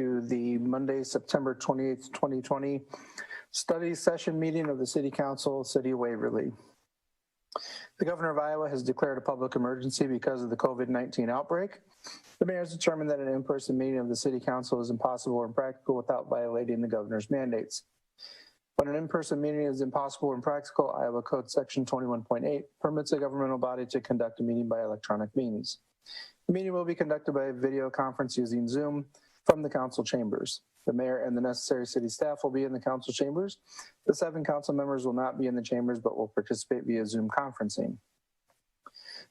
to the Monday, September 28th, 2020 study session meeting of the City Council, City of Waverly. The Governor of Iowa has declared a public emergency because of the COVID-19 outbreak. The mayor has determined that an in-person meeting of the City Council is impossible or impractical without violating the governor's mandates. When an in-person meeting is impossible or impractical, Iowa Code Section 21.8 permits a governmental body to conduct a meeting by electronic means. The meeting will be conducted by video conference using Zoom from the council chambers. The mayor and the necessary city staff will be in the council chambers. The 7 council members will not be in the chambers, but will participate via Zoom conferencing.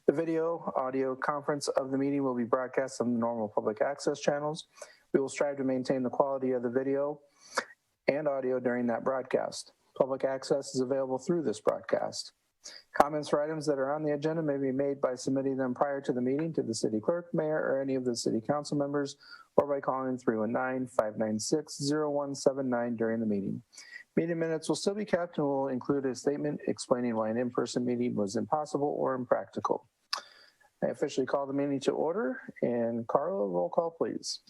The video audio conference of the meeting will be broadcast on the normal public access channels. We will strive to maintain the quality of the video and audio during that broadcast. Public access is available through this broadcast. Comments for items that are on the agenda may be made by submitting them prior to the meeting to the city clerk, mayor, or any of the city council members, or by calling 319-596-0179 during the meeting. Meeting minutes will still be kept and will include a statement explaining why an in-person meeting was impossible or impractical. I officially call the meeting to order, and Carla, roll call, please.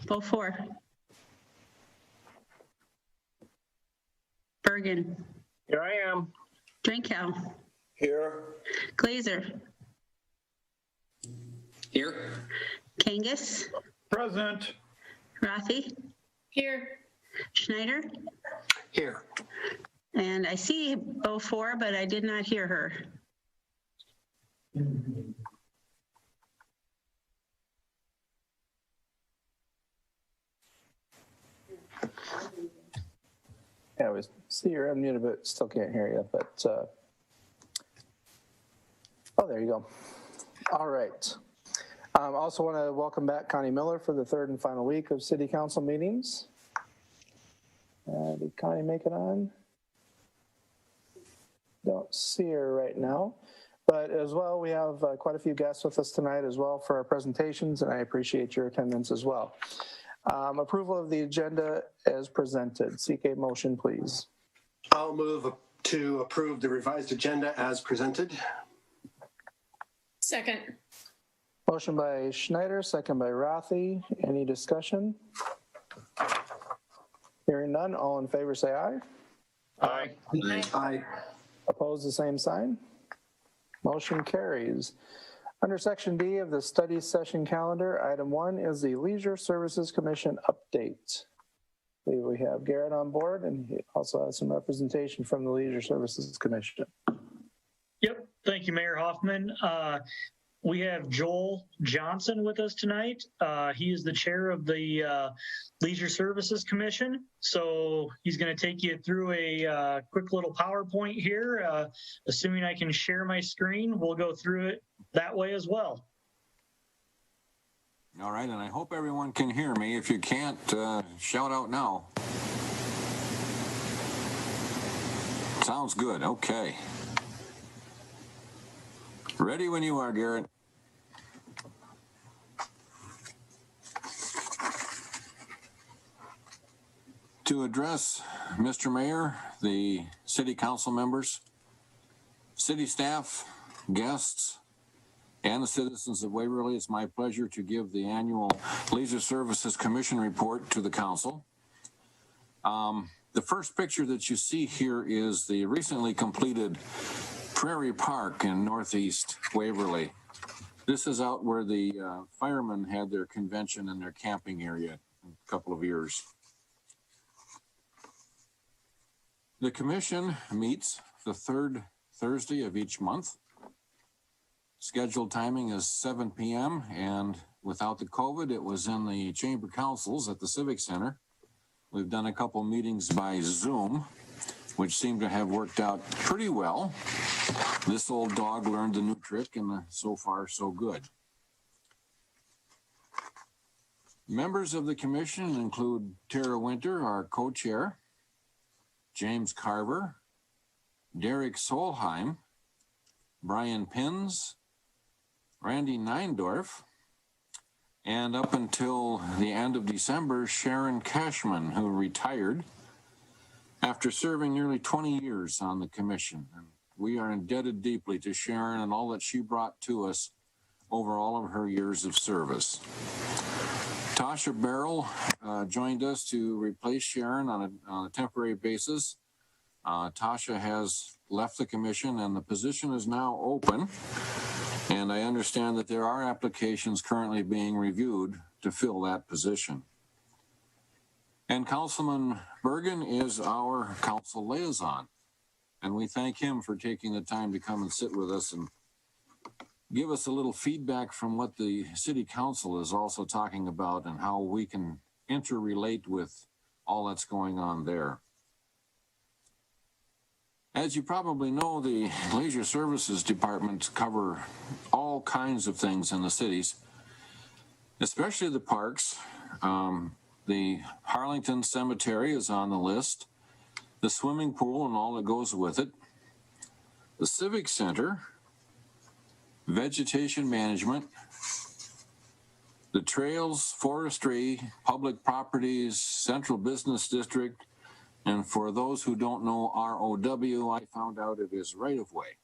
Beaufore. Birgen. Here I am. Drenkow. Here. Glaser. Here. Kangas. Present. Rathe. Here. Schneider. Here. And I see Beaufore, but I did not hear her. Yeah, we see you're unmuted, but still can't hear you. But oh, there you go. All right. Also want to welcome back Connie Miller for the 3rd and final week of City Council meetings. Did Connie make it on? Don't see her right now. But as well, we have quite a few guests with us tonight as well for our presentations, and I appreciate your attendance as well. Approval of the agenda as presented. Seek a motion, please. I'll move to approve the revised agenda as presented. Second. Motion by Schneider, second by Rathe. Any discussion? Hearing none, all in favor say aye. Aye. Aye. Opposed, the same sign. Motion carries. Under Section D of the study session calendar, item 1 is the Leisure Services Commission update. We have Garrett on board, and he also has some representation from the Leisure Services Commission. Yep. Thank you, Mayor Hoffman. We have Joel Johnson with us tonight. He is the chair of the Leisure Services Commission. So he's going to take you through a quick little PowerPoint here. Assuming I can share my screen, we'll go through it that way as well. All right, and I hope everyone can hear me. If you can't, shout out now. Sounds good. Okay. Ready when you are, Garrett. To address Mr. Mayor, the city council members, city staff, guests, and the citizens of Waverly, it's my pleasure to give the annual Leisure Services Commission report to the council. The first picture that you see here is the recently completed PRAIRIE Park in northeast Waverly. This is out where the firemen had their convention and their camping area a couple of years. The commission meets the 3rd Thursday of each month. Scheduled timing is 7 p.m. and without the COVID, it was in the chamber councils at the Civic Center. We've done a couple meetings by Zoom, which seem to have worked out pretty well. This old dog learned a new trick, and so far, so good. Members of the commission include Tara Winter, our co-chair, James Carver, Derek Solheim, Brian Pins, Randy Neindorf, and up until the end of December, Sharon Cashman, who retired after serving nearly 20 years on the commission. And we are indebted deeply to Sharon and all that she brought to us over all of her years of service. Tasha Barrel joined us to replace Sharon on a temporary basis. Tasha has left the commission and the position is now open. And I understand that there are applications currently being reviewed to fill that position. And Councilman Birgen is our council liaison. And we thank him for taking the time to come and sit with us and give us a little feedback from what the city council is also talking about and how we can interrelate with all that's going on there. As you probably know, the Leisure Services Department cover all kinds of things in the cities, especially the parks. The Harlington Cemetery is on the list, the swimming pool and all that goes with it, the Civic Center, vegetation management, the trails, forestry, public properties, central business district, and for those who don't know ROW, I found out it is right of way.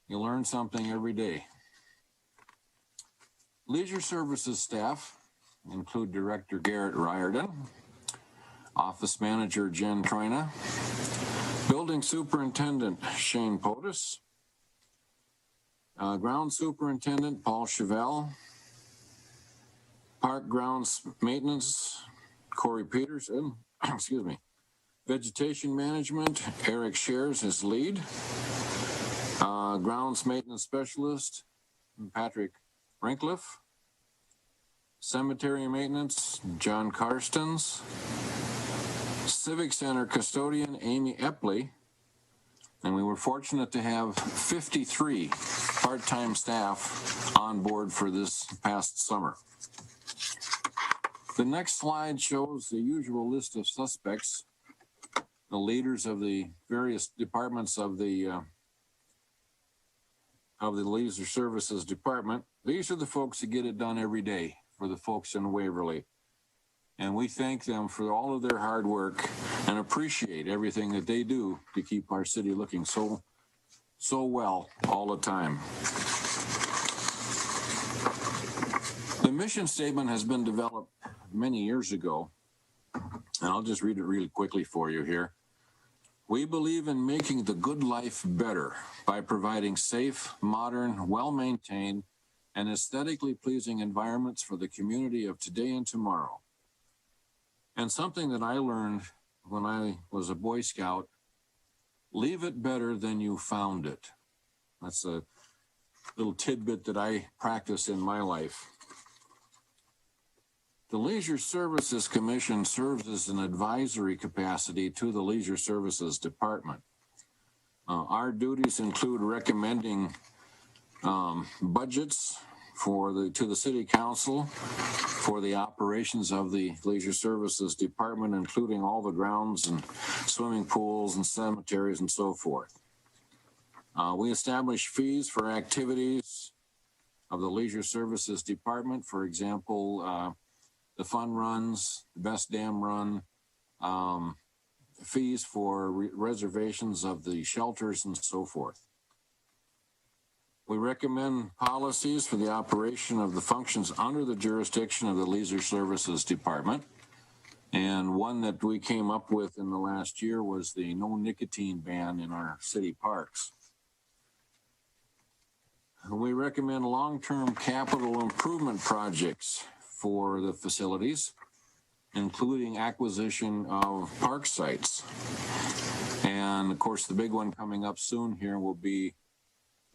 You learn something every day. Leisure services staff include Director Garrett Riordan, Office Manager Jen Troina, Building Superintendent Shane Potus, Ground Superintendent Paul Chevelle, Park Grounds Maintenance Corey Peterson, excuse me, Vegetation Management Eric Shares is lead, Grounds Maintenance Specialist Patrick Rinkliff, Cemetery Maintenance John Karstens, Civic Center Custodian Amy Epley, and we were fortunate to have 53 part-time staff on board for this past summer. The next slide shows the usual list of suspects, the leaders of the various departments of the Leisure Services Department. These are the folks that get it done every day for the folks in Waverly. And we thank them for all of their hard work and appreciate everything that they do to keep our city looking so well all the time. The mission statement has been developed many years ago, and I'll just read it really quickly for you here. We believe in making the good life better by providing safe, modern, well-maintained, and aesthetically pleasing environments for the community of today and tomorrow. And something that I learned when I was a Boy Scout, leave it better than you found it. That's a little tidbit that I practice in my life. The Leisure Services Commission serves as an advisory capacity to the Leisure Services Department. Our duties include recommending budgets to the City Council for the operations of the Leisure Services Department, including all the grounds and swimming pools and cemeteries and so forth. We establish fees for activities of the Leisure Services Department, for example, the fun runs, the best damn run, fees for reservations of the shelters and so forth. We recommend policies for the operation of the functions under the jurisdiction of the Leisure Services Department. And one that we came up with in the last year was the no nicotine ban in our city parks. We recommend long-term capital improvement projects for the facilities, including acquisition of park sites. And of course, the big one coming up soon here will be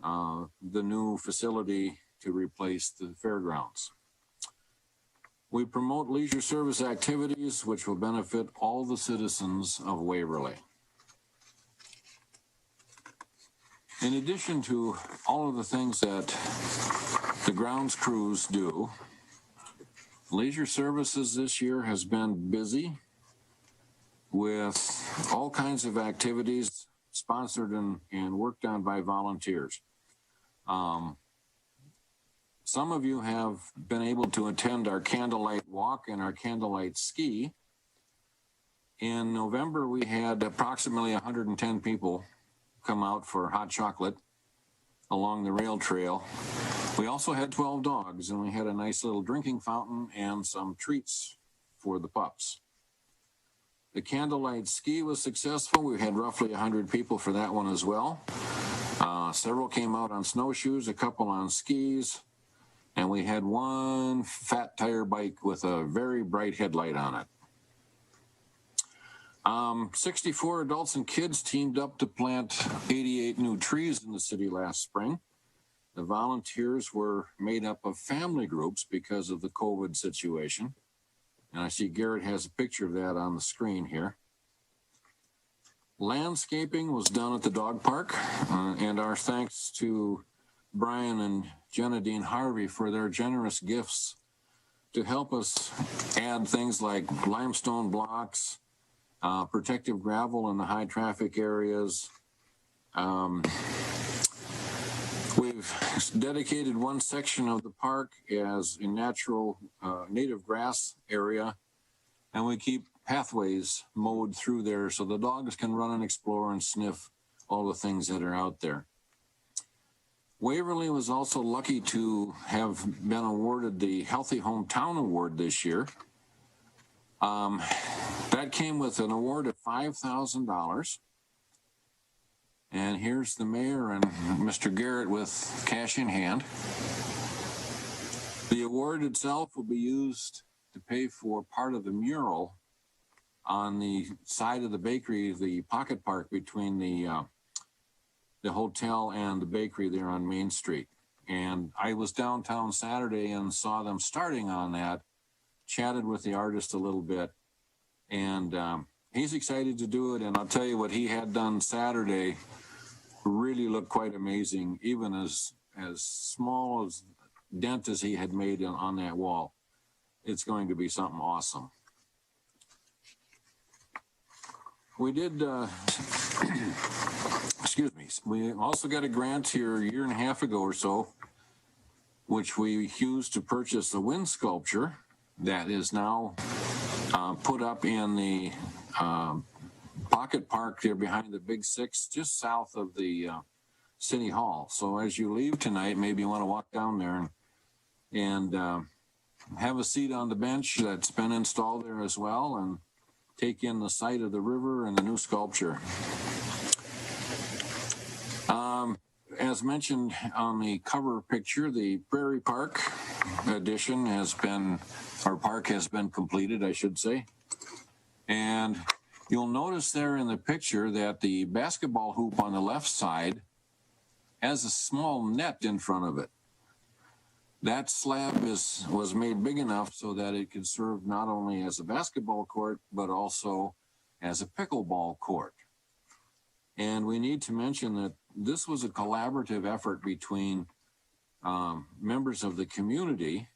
the new facility to replace the fairgrounds. We promote leisure service activities which will benefit all the citizens of Waverly. In addition to all of the things that the grounds crews do, Leisure Services this year has been busy with all kinds of activities sponsored and worked on by volunteers. Some of you have been able to attend our candlelight walk and our candlelight ski. In November, we had approximately 110 people come out for hot chocolate along the rail trail. We also had 12 dogs, and we had a nice little drinking fountain and some treats for the pups. The candlelight ski was successful. We had roughly 100 people for that one as well. Several came out on snowshoes, a couple on skis, and we had one fat tire bike with a very bright headlight on it. 64 adults and kids teamed up to plant 88 new trees in the city last spring. The volunteers were made up of family groups because of the COVID situation. And I see Garrett has a picture of that on the screen here. Landscaping was done at the dog park, and our thanks to Brian and Jenna Dean Harvey for their generous gifts to help us add things like limestone blocks, protective gravel in the high traffic areas. We've dedicated one section of the park as a natural native grass area, and we keep pathways mowed through there so the dogs can run and explore and sniff all the things that are out there. Waverly was also lucky to have been awarded the Healthy Hometown Award this year. That came with an award of $5,000. And here's the mayor and Mr. Garrett with cash in hand. The award itself will be used to pay for part of the mural on the side of the bakery, the pocket park between the hotel and the bakery there on Main Street. And I was downtown Saturday and saw them starting on that, chatted with the artist a little bit, and he's excited to do it. And I'll tell you what he had done Saturday really looked quite amazing, even as small as dent as he had made on that wall. It's going to be something awesome. We did, excuse me, we also got a grant here a year and a half ago or so, which we used to purchase a wind sculpture that is now put up in the pocket park there behind the Big Six, just south of the City Hall. So as you leave tonight, maybe you want to walk down there and have a seat on the bench that's been installed there as well, and take in the sight of the river and the new sculpture. As mentioned on the cover picture, the Prairie Park addition has been, or park has been completed, I should say. And you'll notice there in the picture that the basketball hoop on the left side has a small net in front of it. That slab was made big enough so that it could serve not only as a basketball court, but also as a pickleball court. And we need to mention that this was a collaborative effort between members of the community,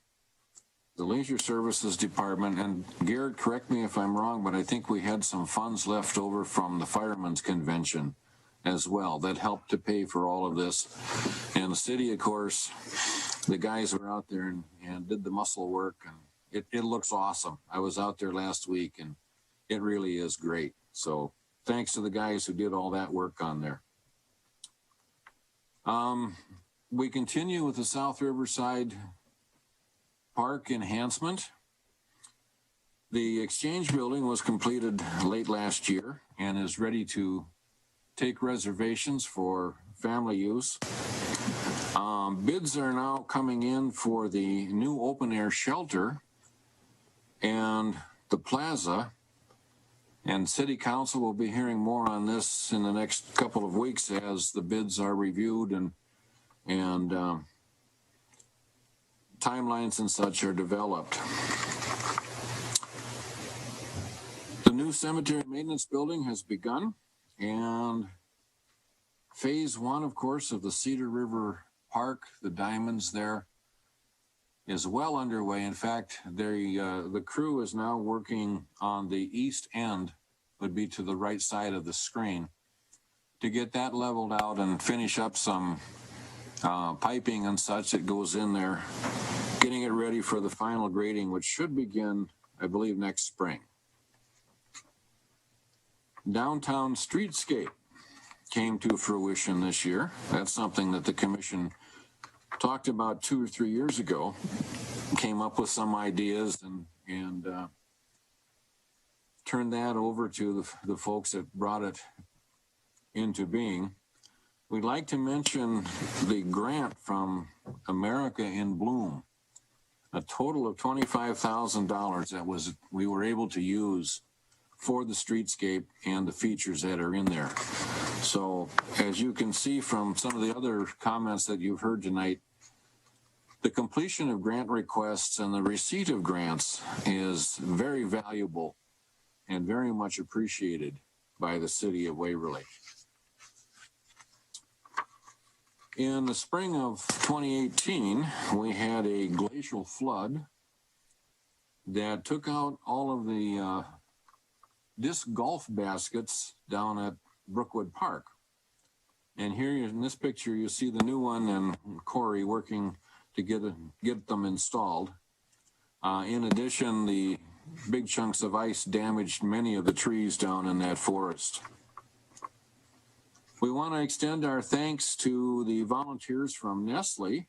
the Leisure Services Department, and Garrett, correct me if I'm wrong, but I think we had some funds left over from the Firemen's Convention as well that helped to pay for all of this. And the city, of course, the guys were out there and did the muscle work, and it looks awesome. I was out there last week, and it really is great. So thanks to the guys who did all that work on there. We continue with the South Riverside Park enhancement. The Exchange Building was completed late last year and is ready to take reservations for family use. Bids are now coming in for the new open-air shelter and the plaza, and City Council will be hearing more on this in the next couple of weeks as the bids are reviewed and timelines and such are developed. The new cemetery maintenance building has begun, and phase one, of course, of the Cedar River Park, the diamonds there, is well underway. In fact, the crew is now working on the east end, would be to the right side of the screen, to get that leveled out and finish up some piping and such that goes in there, getting it ready for the final grading, which should begin, I believe, next spring. Downtown Streetscape came to fruition this year. That's something that the commission talked about 2 or 3 years ago, came up with some ideas and turned that over to the folks that brought it into being. We'd like to mention the grant from America in Bloom, a total of $25,000 that we were able to use for the streetscape and the features that are in there. So as you can see from some of the other comments that you've heard tonight, the completion of grant requests and the receipt of grants is very valuable and very much appreciated by the city of Waverly. In the spring of 2018, we had a glacial flood that took out all of the disc golf baskets down at Brookwood Park. And here in this picture, you see the new one and Corey working to get them installed. In addition, the big chunks of ice damaged many of the trees down in that forest. We want to extend our thanks to the volunteers from Nestle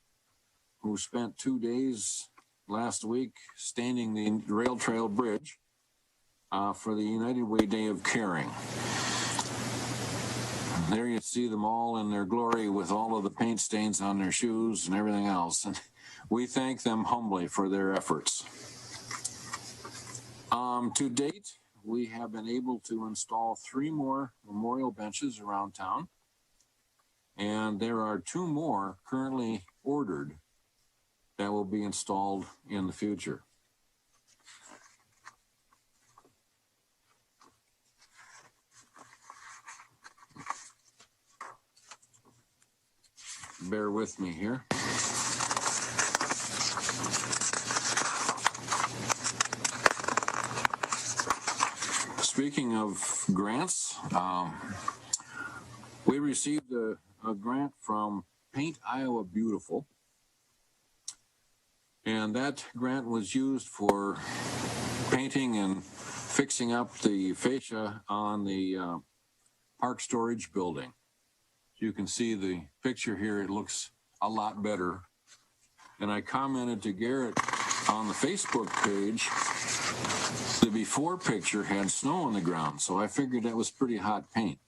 who spent 2 days last week standing the rail trail bridge for the United Way Day of Caring. There you see them all in their glory with all of the paint stains on their shoes and everything else. And we thank them humbly for their efforts. To date, we have been able to install 3 more memorial benches around town. And there are 2 more currently ordered that will be installed in the future. Bear with me here. Speaking of grants, we received a grant from Paint Iowa Beautiful, and that grant was used for painting and fixing up the fascia on the park storage building. You can see the picture here, it looks a lot better. And I commented to Garrett on the Facebook page, the before picture had snow on the ground, so I figured that was pretty hot paint.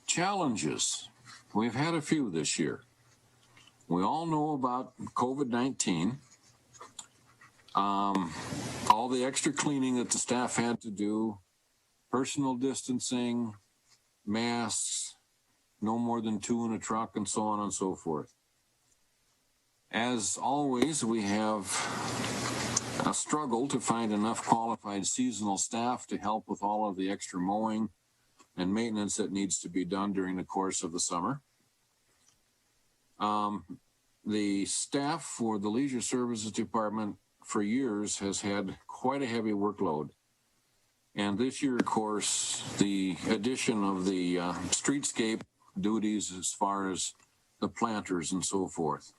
Challenges. We've had a few this year. We all know about COVID-19, all the extra cleaning that the staff had to do, personal distancing, masks, no more than 2 in a truck, and so on and so forth. As always, we have a struggle to find enough qualified seasonal staff to help with all of the extra mowing and maintenance that needs to be done during the course of the summer. The staff for the Leisure Services Department for years has had quite a heavy workload. And this year, of course, the addition of the streetscape duties as far as the planters and so forth.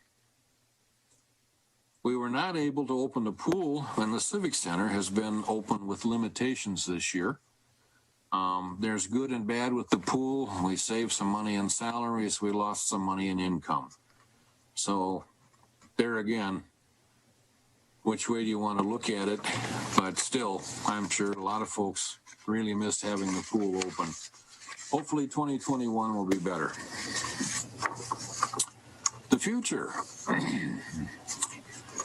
We were not able to open the pool, and the Civic Center has been open with limitations this year. There's good and bad with the pool. We saved some money in salaries. We lost some money in income. So there again, which way do you want to look at it? But still, I'm sure a lot of folks really missed having the pool open. Hopefully 2021 will be better. The future.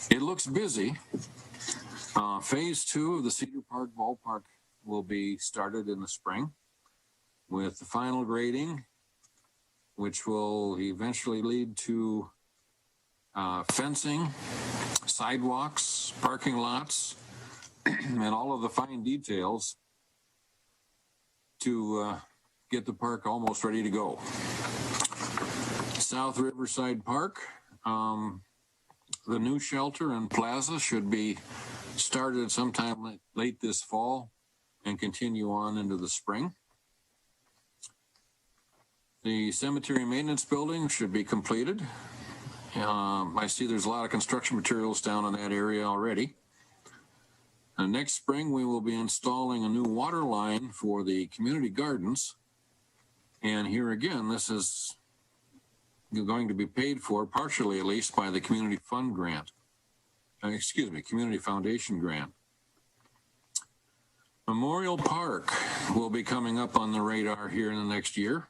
It looks busy. Phase 2 of the Cedar Park Ballpark will be started in the spring with the final grading, which will eventually lead to fencing, sidewalks, parking lots, and all of the fine details to get the park almost ready to go. South Riverside Park, the new shelter and plaza should be started sometime late this fall and continue on into the spring. The cemetery maintenance building should be completed. I see there's a lot of construction materials down in that area already. Next spring, we will be installing a new water line for the community gardens. And here again, this is going to be paid for, partially at least, by the Community Fund grant. Community Foundation grant. Memorial Park will be coming up on the radar here in the next year.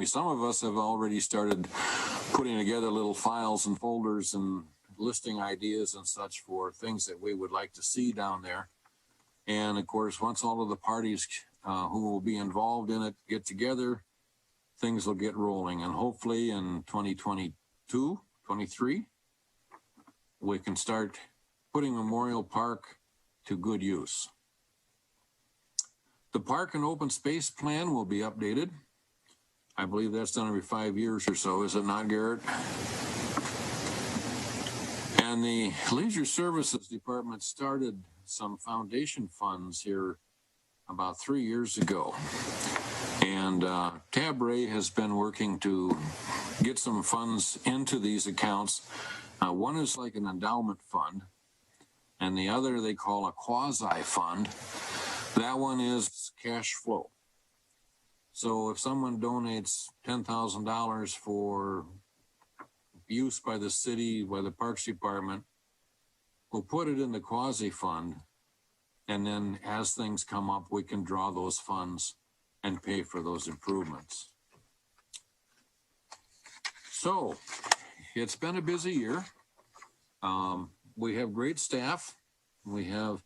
Some of us have already started putting together little files and folders and listing ideas and such for things that we would like to see down there. And of course, once all of the parties who will be involved in it get together, things will get rolling. And hopefully in 2022, 23, we can start putting Memorial Park to good use. The Park and Open Space Plan will be updated. I believe that's done every 5 years or so, is it not, Garrett? And the Leisure Services Department started some foundation funds here about 3 years ago. And TABRAE has been working to get some funds into these accounts. One is like an endowment fund, and the other they call a quasi-fund. That one is cash flow. So if someone donates $10,000 for use by the city, by the Parks Department, we'll put it in the quasi-fund, and then as things come up, we can draw those funds and pay for those improvements. So it's been a busy year. We have great staff. We have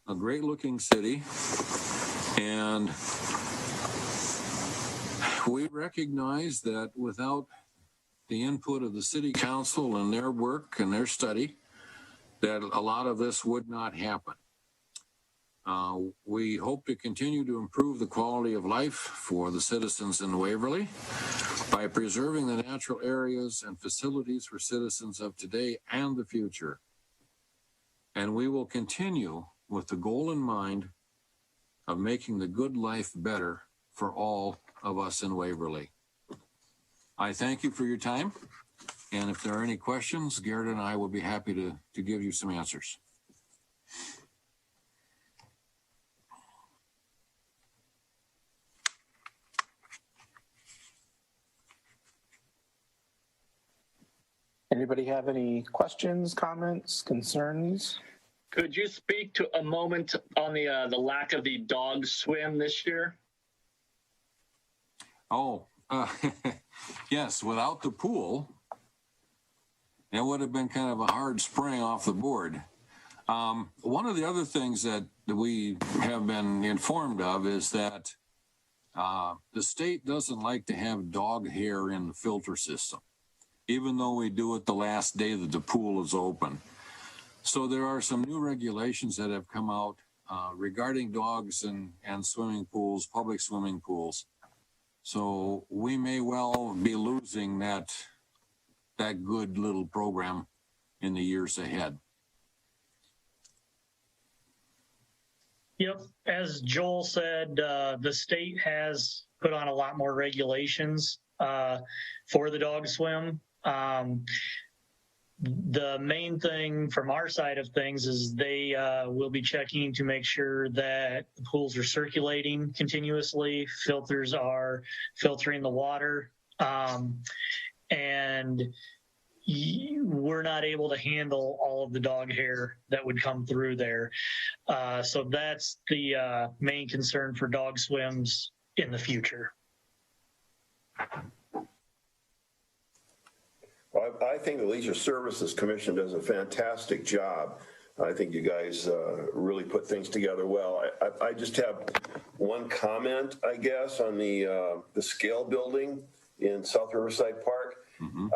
a great looking city, and we recognize that without the input of the city council and their work and their study, that a lot of this would not happen. We hope to continue to improve the quality of life for the citizens in Waverly by preserving the natural areas and facilities for citizens of today and the future. And we will continue with the goal in mind of making the good life better for all of us in Waverly. I thank you for your time. And if there are any questions, Garrett and I will be happy to give you some answers. Anybody have any questions, comments, concerns? Could you speak to a moment on the lack of the dog swim this year? Oh, yes, without the pool, it would have been kind of a hard spring off the board. One of the other things that we have been informed of is that the state doesn't like to have dog hair in the filter system, even though we do it the last day that the pool is open. So there are some new regulations that have come out regarding dogs and swimming pools, public swimming pools. So we may well be losing that good little program in the years ahead. Yep. As Joel said, the state has put on a lot more regulations for the dog swim. The main thing from our side of things is they will be checking to make sure that the pools are circulating continuously, filters are filtering the water, and we're not able to handle all of the dog hair that would come through there. So that's the main concern for dog swims in the future. Well, I think the Leisure Services Commission does a fantastic job. I think you guys really put things together well. I just have one comment, I guess, on the scale building in South Riverside Park. Mm-hmm.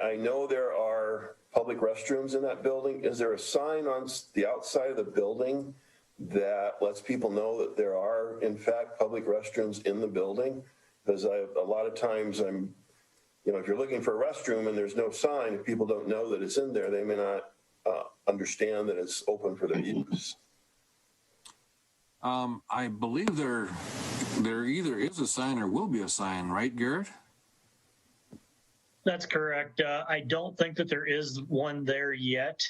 I know there are public restrooms in that building. Is there a sign on the outside of the building that lets people know that there are, in fact, public restrooms in the building? Because a lot of times if you're looking for a restroom and there's no sign, if people don't know that it's in there, they may not understand that it's open for their use. I believe there either is a sign or will be a sign, right, Garrett? That's correct. I don't think that there is one there yet,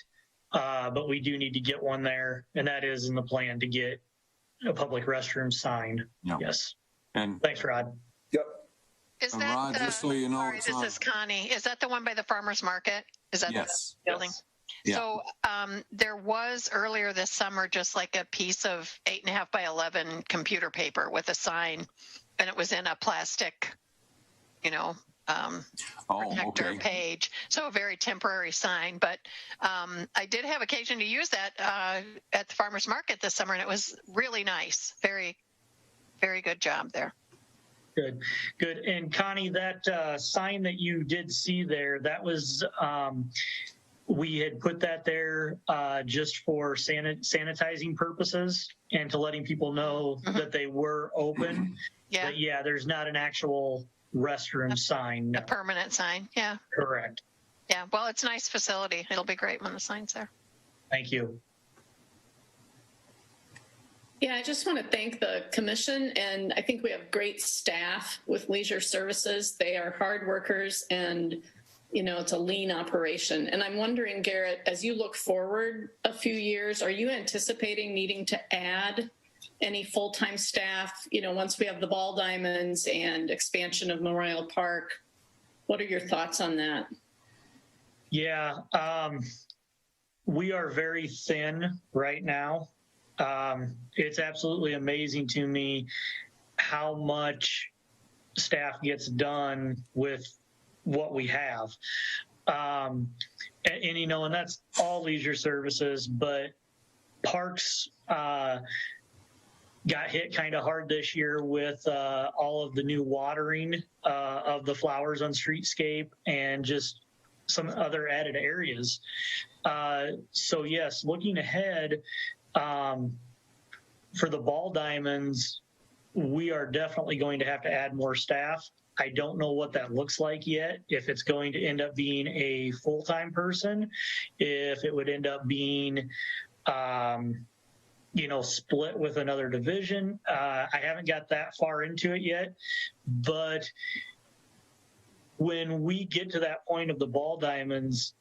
but we do need to get one there, and that is in the plan to get a public restroom sign. Yep. Yes. And thanks, Rod. Yep. Is And that Rod, the, just so you know, sorry, it's this on. is Connie. Is that the one by the farmer's market? Is that Yes. the building? Yes. Yeah. So there was earlier this summer just like a piece of 8.5 by 11 computer paper with a sign, and it was in a plastic, protector okay. page. So a very temporary sign. But I did have occasion to use that at the farmer's market this summer, and it was really nice. Very, very good job there. Good. And Connie, that sign that you did see there, that was, we had put that there just for sanitizing purposes and to letting people know that they were open. Yeah. But yeah, there's not an actual restroom sign. No. A permanent sign. Yeah. Correct. Yeah. Well, it's a nice facility. It'll be great when the sign's there. Thank you. Yeah, I just want to thank the commission, and I think we have great staff with Leisure Services. They are hard workers, and it's a lean operation. And I'm wondering, Garrett, as you look forward a few years, are you anticipating needing to add any full-time staff, once we have the ball diamonds and expansion of Memorial Park? What are your thoughts on that? Yeah, we are very thin right now. It's absolutely amazing to me how much staff gets done with what we have. And that's all leisure services, but parks got hit kind of hard this year with all of the new watering of the flowers on Streetscape and just some other added areas. So yes, looking ahead, for the ball diamonds, we are definitely going to have to add more staff. I don't know what that looks like yet, if it's going to end up being a full-time person, if it would end up being, split with another division. I haven't got that far into it yet, but when we get to that point of the ball diamonds,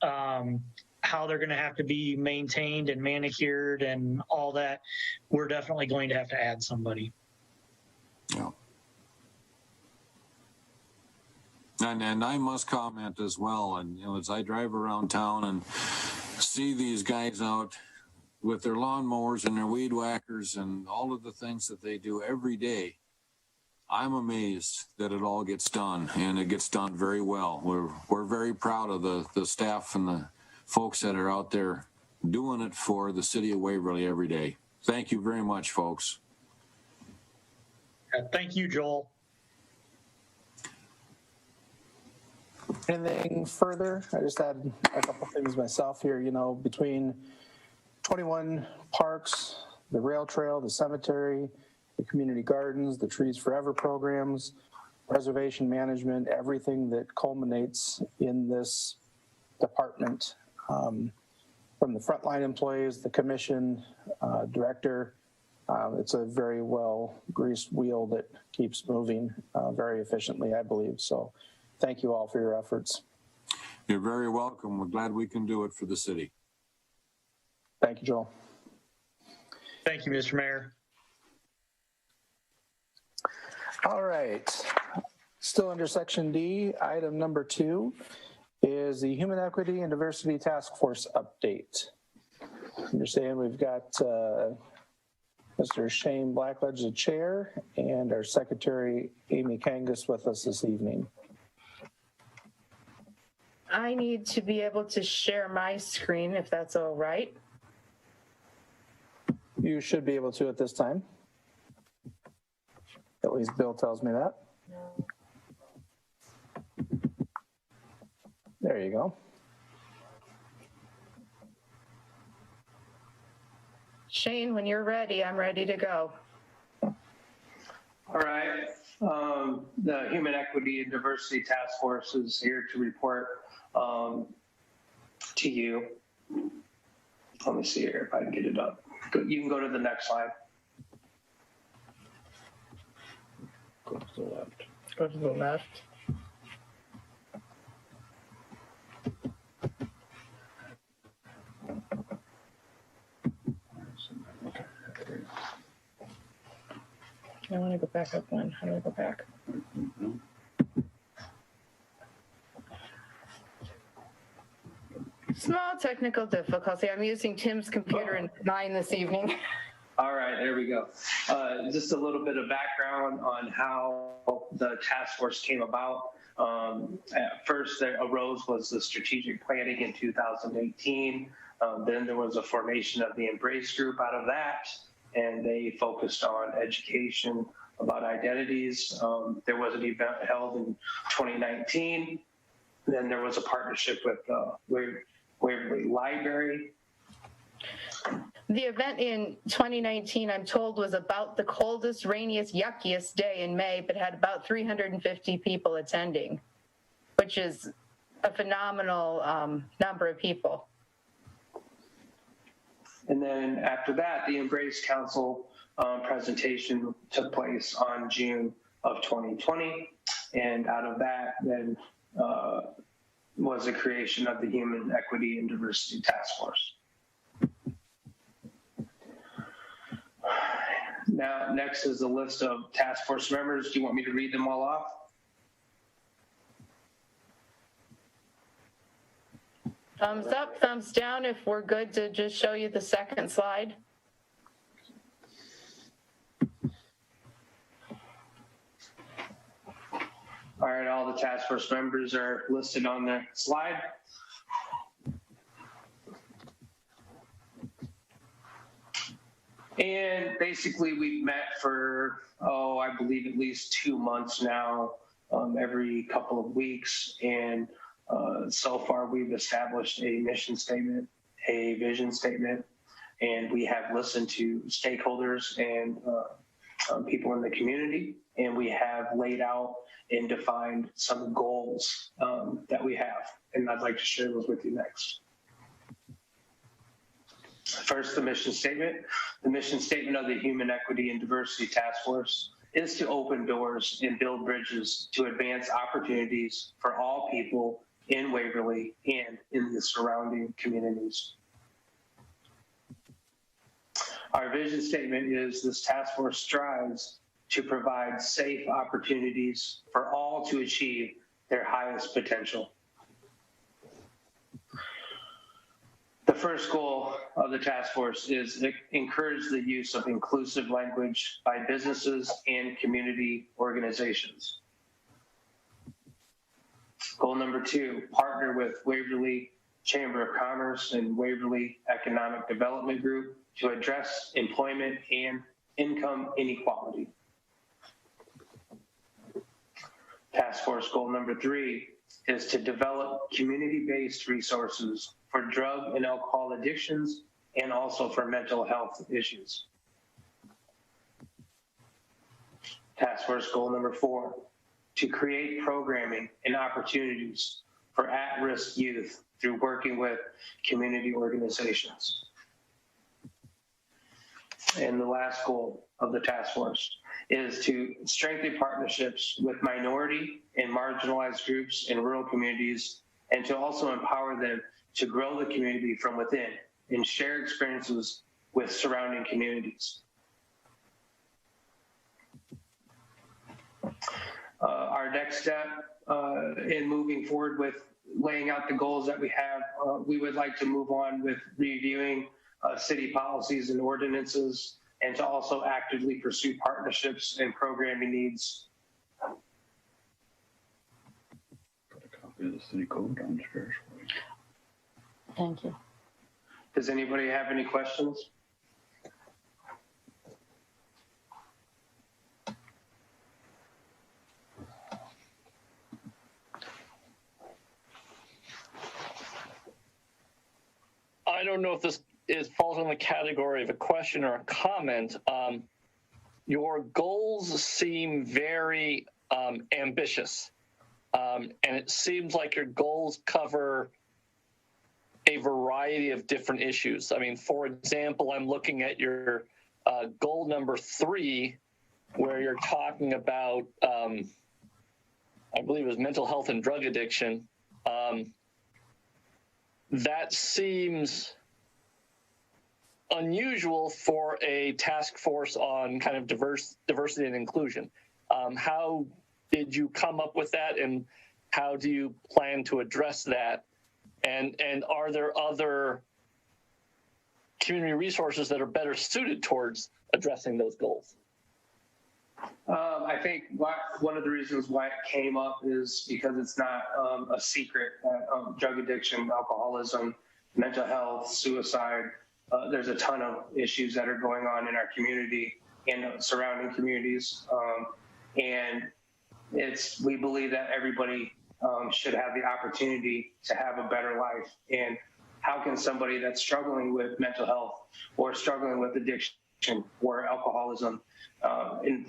how they're going to have to be maintained and manicured and all that, we're definitely going to have to add somebody. Yeah. And I must comment as well. And as I drive around town and see these guys out with their lawnmowers and their weed whackers and all of the things that they do every day, I'm amazed that it all gets done, and it gets done very well. We're very proud of the staff and the folks that are out there doing it for the city of Waverly every day. Thank you very much, folks. Thank you, Joel. Anything further? I just had a couple things myself here, between 21 parks, the rail trail, the cemetery, the community gardens, the Trees Forever programs, reservation management, everything that culminates in this department, from the frontline employees, the commission, director. It's a very well greased wheel that keeps moving very efficiently, I believe. So thank you all for your efforts. You're very welcome. We're glad we can do it for the city. Thank you, Joel. Thank you, Mr. Mayor. All right. Still under Section D, item number 2 is the Human Equity and Diversity Task Force update. I understand we've got Mr. Shane Blackledge, the chair, and our secretary, Amy Kangas, with us this evening. I need to be able to share my screen, if that's all right. You should be able to at this time. At least Bill tells me that. There you go. Shane, when you're ready, I'm ready to go. All right. The Human Equity and Diversity Task Force is here to report to you. Let me see here if I can get it up. You can go to the next slide. Go to the left. Go to the left. I want to go back up one. How do I go back? Small technical difficulty. I'm using Tim's computer and mine this evening. All right, there we go. Just a little bit of background on how the task force came about. At first, there was the strategic planning in 2018. Then there was a formation of the Embrace group out of that, and they focused on education about identities. There was an event held in 2019. Then there was a partnership with Waverly Library. The event in 2019, I'm told, was about the coldest, rainiest, yuckiest day in May, but had about 350 people attending, which is a phenomenal number of people. And then after that, the Embrace Council presentation took place on June of 2020. And out of that, then was the creation of the Human Equity and Diversity Task Force. Now, next is a list of task force members. Do you want me to read them all off? Thumbs up, thumbs down if we're good to just show you the second slide. All right, all the task force members are listed on the slide. And basically we've met for, I believe at least 2 months now, every couple of weeks. And so far we've established a mission statement, a vision statement, and we have listened to stakeholders and people in the community. And we have laid out and defined some goals that we have. And I'd like to share those with you next. First, the mission statement. The mission statement of the Human Equity and Diversity Task Force is to open doors and build bridges to advance opportunities for all people in Waverly and in the surrounding communities. Our vision statement is this task force strives to provide safe opportunities for all to achieve their highest potential. The first goal of the task force is to encourage the use of inclusive language by businesses and community organizations. Goal number 2, partner with Waverly Chamber of Commerce and Waverly Economic Development Group to address employment and income inequality. Task force goal number 3 is to develop community-based resources for drug and alcohol addictions and also for mental health issues. Task force goal number 4, to create programming and opportunities for at-risk youth through working with community organizations. And the last goal of the task force is to strengthen partnerships with minority and marginalized groups in rural communities, and to also empower them to grow the community from within and share experiences with surrounding communities. Our next step in moving forward with laying out the goals that we have, we would like to move on with reviewing city policies and ordinances, and to also actively pursue partnerships and programming needs. Got a copy of the city code downstairs. Thank you. Does anybody have any questions? I don't know if this falls in the category of a question or a comment. Your goals seem very ambitious, and it seems like your goals cover a variety of different issues. I mean, for example, I'm looking at your goal number 3, where you're talking about, I believe it was mental health and drug addiction. That seems unusual for a task force on kind of diversity and inclusion. How did you come up with that, and how do you plan to address that? And are there other community resources that are better suited towards addressing those goals? I think one of the reasons why it came up is because it's not a secret that drug addiction, alcoholism, mental health, suicide, there's a ton of issues that are going on in our community and surrounding communities. And we believe that everybody should have the opportunity to have a better life. And how can somebody that's struggling with mental health or struggling with addiction or alcoholism and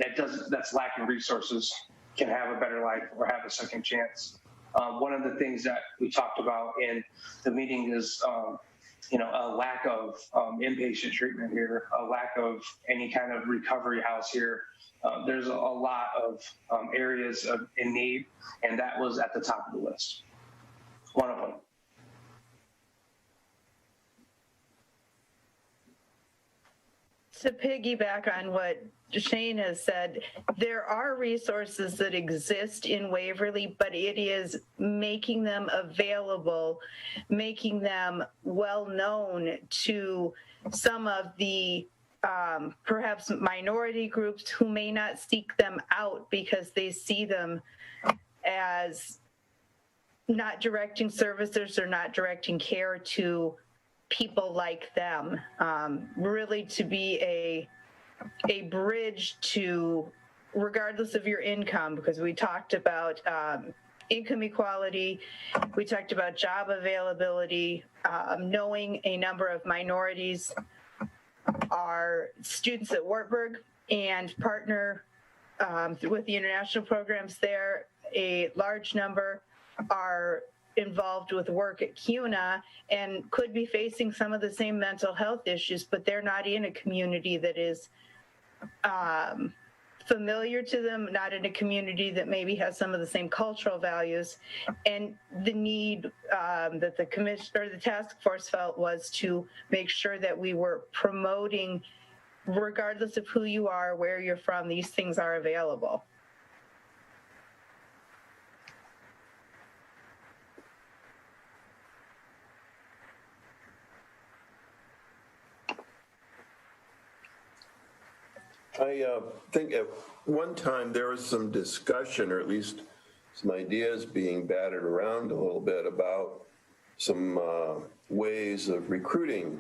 that's lacking resources can have a better life or have a second chance? One of the things that we talked about in the meeting is a lack of inpatient treatment here, a lack of any kind of recovery house here. There's a lot of areas in need, and that was at the top of the list. One of them. To piggyback on what Shane has said, there are resources that exist in Waverly, but it is making them available, making them well known to some of the perhaps minority groups who may not seek them out because they see them as not directing services or not directing care to people like them, really to be a bridge to, regardless of your income, because we talked about income equality, we talked about job availability, knowing a number of minorities are students at Wartburg and partner with the international programs there. A large number are involved with work at CUNA and could be facing some of the same mental health issues, but they're not in a community that is familiar to them, not in a community that maybe has some of the same cultural values. And the need that the commission or the task force felt was to make sure that we were promoting, regardless of who you are, where you're from, these things are available. I think at one time there was some discussion, or at least some ideas being batted around a little bit about some ways of recruiting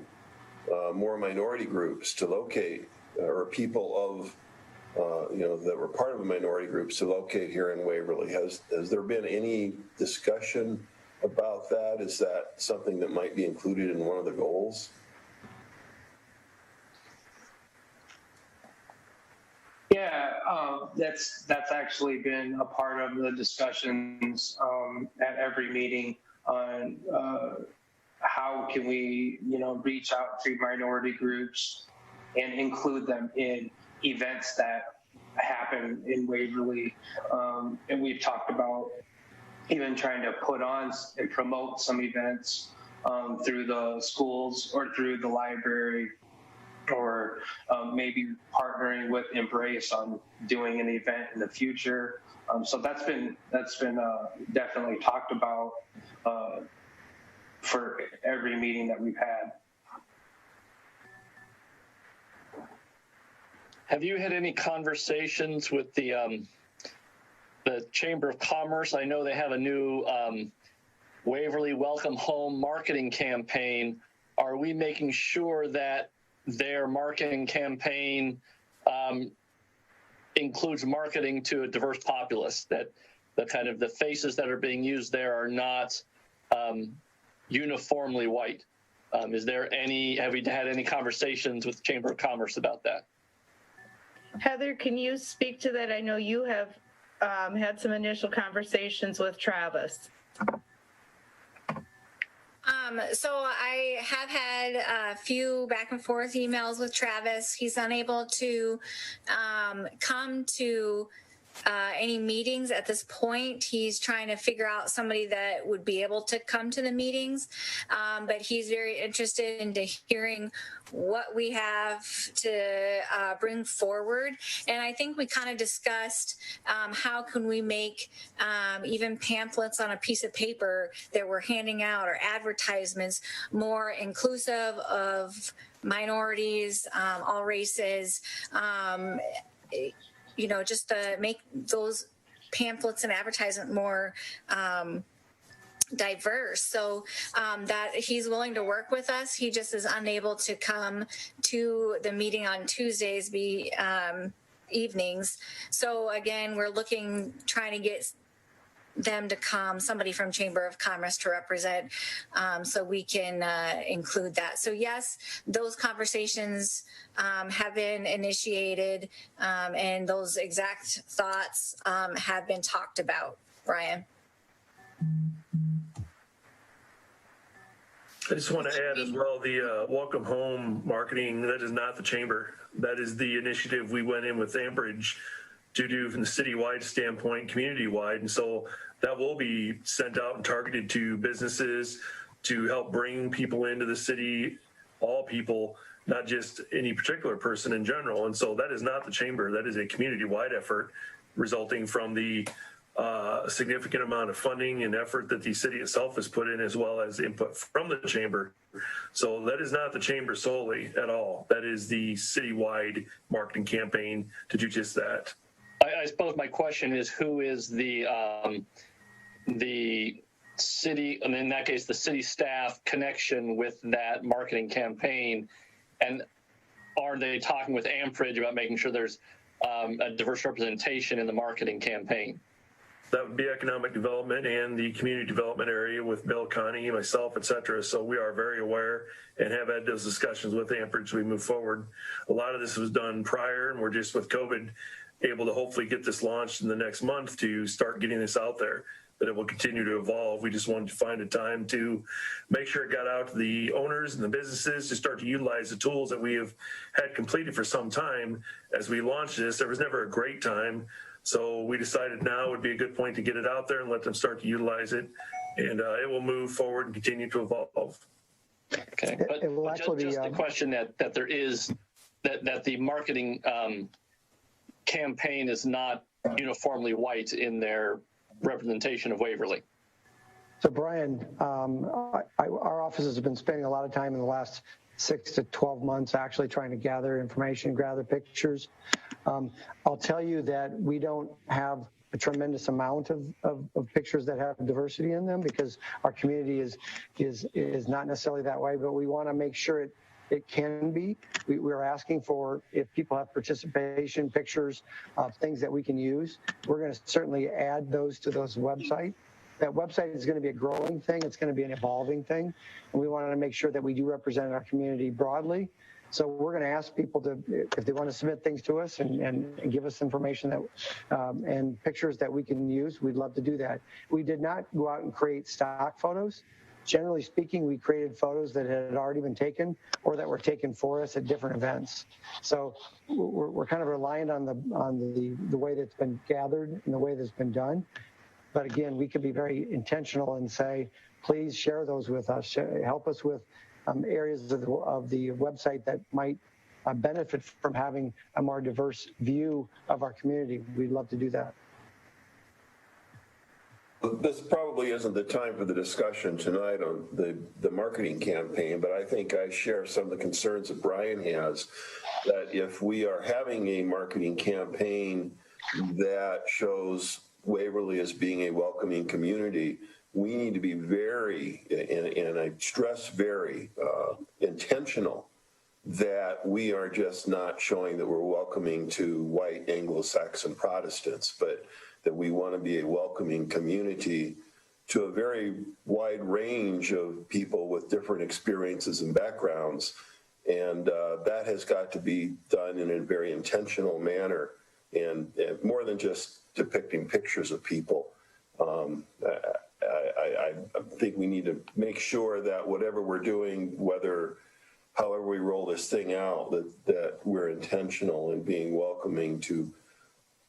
more minority groups to locate, or people of, that were part of the minority groups to locate here in Waverly. Has there been any discussion about that? Is that something that might be included in one of the goals? Yeah, that's actually been a part of the discussions at every meeting on how can we, reach out to minority groups and include them in events that happen in Waverly. And we've talked about even trying to put on and promote some events through the schools or through the library, or maybe partnering with Embrace on doing an event in the future. So that's been definitely talked about for every meeting that we've had. Have you had any conversations with the Chamber of Commerce? I know they have a new Waverly Welcome Home marketing campaign. Are we making sure that their marketing campaign includes marketing to a diverse populace, that the kind of the faces that are being used there are not uniformly white? Have we had any conversations with the Chamber of Commerce about that? Heather, can you speak to that? I know you have had some initial conversations with Travis. So I have had a few back and forth emails with Travis. He's unable to come to any meetings at this point. He's trying to figure out somebody that would be able to come to the meetings, but he's very interested in hearing what we have to bring forward. And I think we kind of discussed how can we make even pamphlets on a piece of paper that we're handing out or advertisements more inclusive of minorities, all races, just to make those pamphlets and advertisement more diverse. So that he's willing to work with us. He just is unable to come to the meeting on Tuesdays evenings. So again, we're trying to get them to come, somebody from Chamber of Commerce to represent, so we can include that. So yes, those conversations have been initiated, and those exact thoughts have been talked about. Brian. I just want to add as well, the welcome home marketing, that is not the chamber. That is the initiative we went in with Amperage to do from the citywide standpoint, community-wide. And so that will be sent out and targeted to businesses to help bring people into the city, all people, not just any particular person in general. And so that is not the chamber. That is a community-wide effort resulting from the significant amount of funding and effort that the city itself has put in, as well as input from the chamber. So that is not the chamber solely at all. That is the citywide marketing campaign to do just that. I suppose my question is, who is the city, and in that case, the city staff connection with that marketing campaign? And are they talking with Amperage about making sure there's a diverse representation in the marketing campaign? That would be economic development and the community development area with Bill, Connie, myself, et cetera. So we are very aware and have had those discussions with Amperage as we move forward. A lot of this was done prior, and we're just with COVID able to hopefully get this launched in the next month to start getting this out there. But it will continue to evolve. We just wanted to find a time to make sure it got out to the owners and the businesses to start to utilize the tools that we have had completed for some time. As we launched this, there was never a great time. So we decided now would be a good point to get it out there and let them start to utilize it. And it will move forward and continue to evolve. Okay, but just the question that there is, that the marketing campaign is not uniformly white in their representation of Waverly. So Brian, our offices have been spending a lot of time in the last 6 to 12 months actually trying to gather information, gather pictures. I'll tell you that we don't have a tremendous amount of pictures that have diversity in them because our community is not necessarily that way, but we want to make sure it can be. We're asking for, if people have participation pictures of things that we can use, we're going to certainly add those to those websites. That website is going to be a growing thing. It's going to be an evolving thing. And we want to make sure that we do represent our community broadly. So we're going to ask people to, if they want to submit things to us and give us information that and pictures that we can use, we'd love to do that. We did not go out and create stock photos. Generally speaking, we created photos that had already been taken or that were taken for us at different events. So we're kind of reliant on the way that's been gathered and the way that's been done. But again, we could be very intentional and say, please share those with us. Help us with areas of the website that might benefit from having a more diverse view of our community. We'd love to do that. This probably isn't the time for the discussion tonight on the marketing campaign, but I think I share some of the concerns that Brian has, that if we are having a marketing campaign that shows Waverly as being a welcoming community, we need to be very, and I stress very, intentional that we are just not showing that we're welcoming to white Anglo-Saxon Protestants, but that we want to be a welcoming community to a very wide range of people with different experiences and backgrounds. And that has got to be done in a very intentional manner, and more than just depicting pictures of people. I think we need to make sure that whatever we're doing, however we roll this thing out, that we're intentional in being welcoming to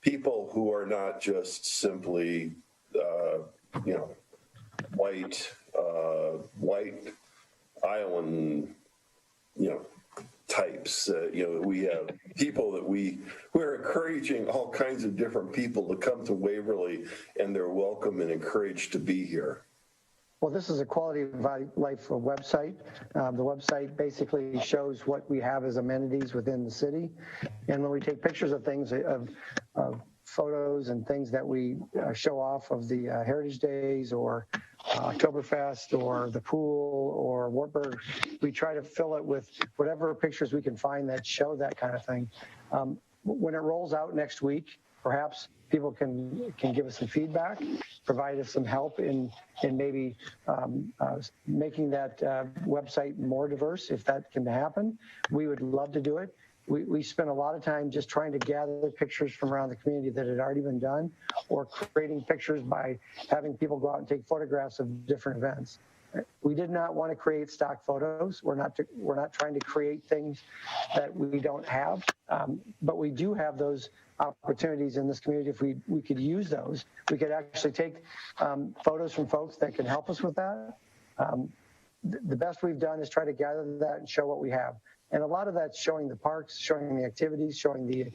people who are not just simply, white Iowan, types. We have people that we're encouraging all kinds of different people to come to Waverly, and they're welcome and encouraged to be here. Well, this is a quality of life website. The website basically shows what we have as amenities within the city. And when we take pictures of things, of photos and things that we show off of the Heritage Days or Oktoberfest or the pool or Wartburg, we try to fill it with whatever pictures we can find that show that kind of thing. When it rolls out next week, perhaps people can give us some feedback, provide us some help in maybe making that website more diverse. If that can happen, we would love to do it. We spent a lot of time just trying to gather pictures from around the community that had already been done, or creating pictures by having people go out and take photographs of different events. We did not want to create stock photos. We're not trying to create things that we don't have, but we do have those opportunities in this community. If we could use those, we could actually take photos from folks that can help us with that. The best we've done is try to gather that and show what we have. And a lot of that's showing the parks, showing the activities, showing the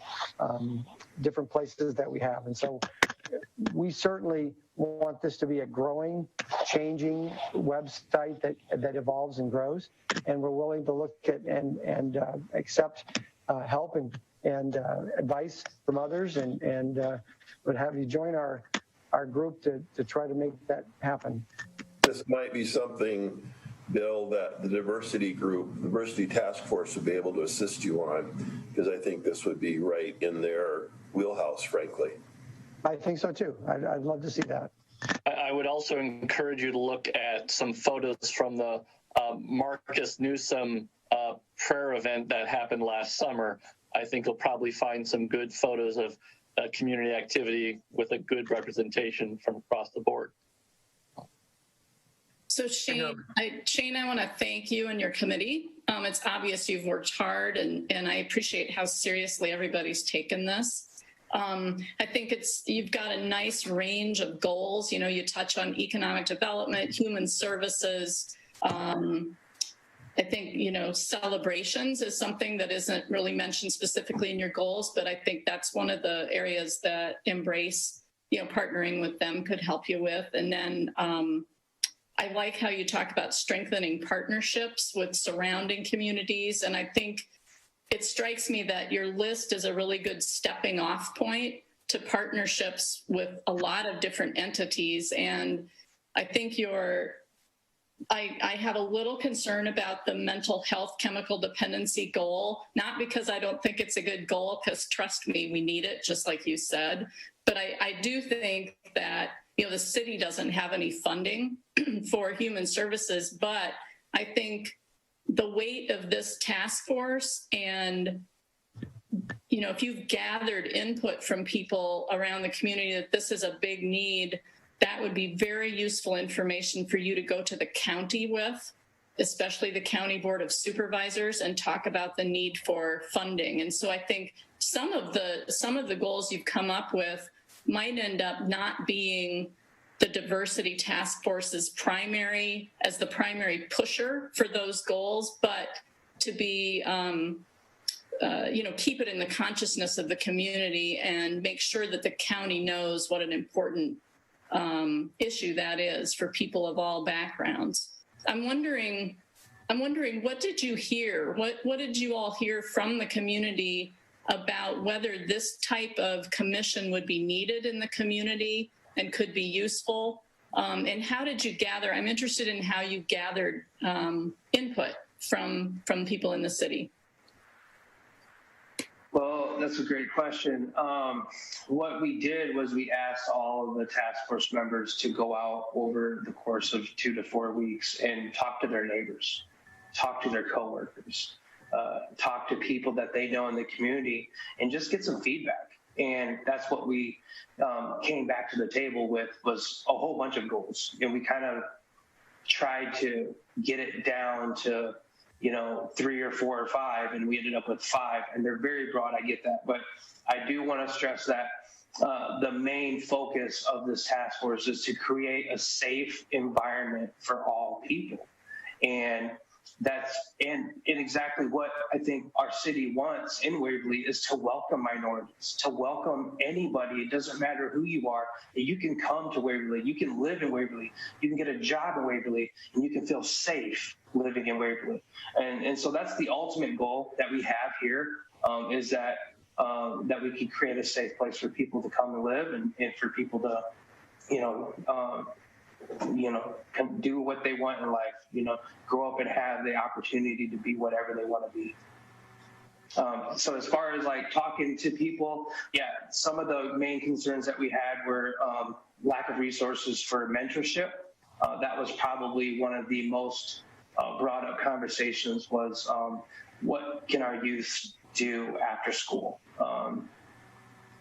different places that we have. And so we certainly want this to be a growing, changing website that evolves and grows. And we're willing to look at and accept help and advice from others, and would have you join our group to try to make that happen. This might be something, Bill, that the diversity task force would be able to assist you on, because I think this would be right in their wheelhouse, frankly. I think so too. I'd love to see that. I would also encourage you to look at some photos from the Marcus Newsom prayer event that happened last summer. I think you'll probably find some good photos of community activity with a good representation from across the board. So Shane, I want to thank you and your committee. It's obvious you've worked hard, and I appreciate how seriously everybody's taken this. I think you've got a nice range of goals. You touch on economic development, human services. I think, celebrations is something that isn't really mentioned specifically in your goals, but I think that's one of the areas that Embrace, partnering with them could help you with. And then I like how you talk about strengthening partnerships with surrounding communities. And I think it strikes me that your list is a really good stepping off point to partnerships with a lot of different entities. And I think I have a little concern about the mental health chemical dependency goal, not because I don't think it's a good goal, because trust me, we need it, just like you said. But I do think that, the city doesn't have any funding for human services, but I think the weight of this task force and, if you've gathered input from people around the community that this is a big need, that would be very useful information for you to go to the county with, especially the County Board of Supervisors, and talk about the need for funding. And so I think some of the goals you've come up with might end up not being the diversity task force's primary pusher for those goals, but to be, keep it in the consciousness of the community and make sure that the county knows what an important issue that is for people of all backgrounds. I'm wondering, what did you hear? What did you all hear from the community about whether this type of commission would be needed in the community and could be useful? And how did you gather? I'm interested in how you gathered input from people in the city. Well, that's a great question. What we did was we asked all of the task force members to go out over the course of 2 to 4 weeks and talk to their neighbors, talk to their coworkers, talk to people that they know in the community, and just get some feedback. And that's what we came back to the table with, was a whole bunch of goals. And we kind of tried to get it down to 3 or 4 or 5, and we ended up with 5, and they're very broad. I get that, but I do want to stress that the main focus of this task force is to create a safe environment for all people, and that's exactly what I think our city wants in Waverly is to welcome minorities, to welcome anybody. It doesn't matter who you are. You can come to Waverly. You can live in Waverly. You can get a job in Waverly, and you can feel safe living in Waverly. And so that's the ultimate goal that we have here, is that we can create a safe place for people to come and live, and for people to, can do what they want in life, grow up and have the opportunity to be whatever they want to be. So as far as talking to people, some of the main concerns that we had were lack of resources for mentorship. That was probably one of the most brought up conversations was what can our youth do after school?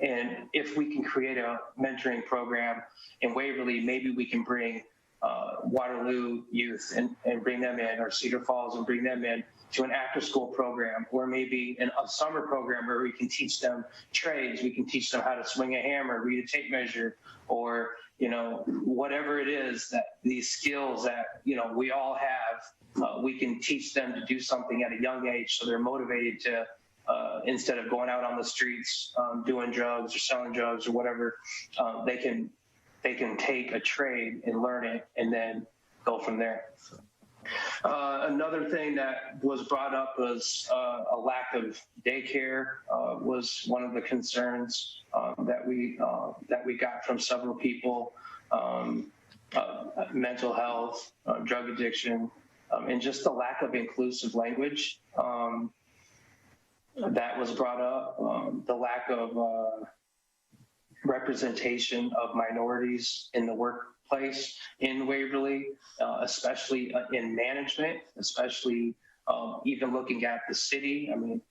And if we can create a mentoring program in Waverly, maybe we can bring Waterloo youth and bring them in, or Cedar Falls and bring them in to an after-school program, or maybe a summer program where we can teach them trades. We can teach them how to swing a hammer, read a tape measure, or whatever it is that these skills that we all have, we can teach them to do something at a young age, so they're motivated to. Instead of going out on the streets doing drugs or selling drugs or whatever, they can take a trade and learn it and then go from there. Another thing that was brought up was a lack of daycare was one of the concerns that we got from several people. Mental health, drug addiction, and just the lack of inclusive language. That was brought up, the lack of representation of minorities in the workplace in Waverly, especially in management, especially even looking at the city. I mean,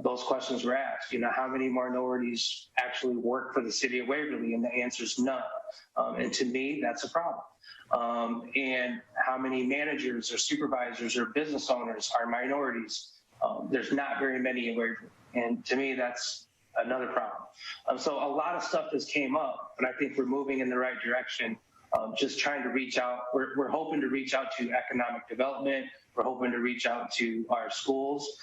those questions were asked, how many minorities actually work for the city of Waverly? And the answer is none. And to me, that's a problem. And how many managers or supervisors or business owners are minorities? There's not very many in Waverly, and to me, that's another problem. So a lot of stuff has came up, but I think we're moving in the right direction. Just trying to reach out. We're hoping to reach out to economic development. We're hoping to reach out to our schools,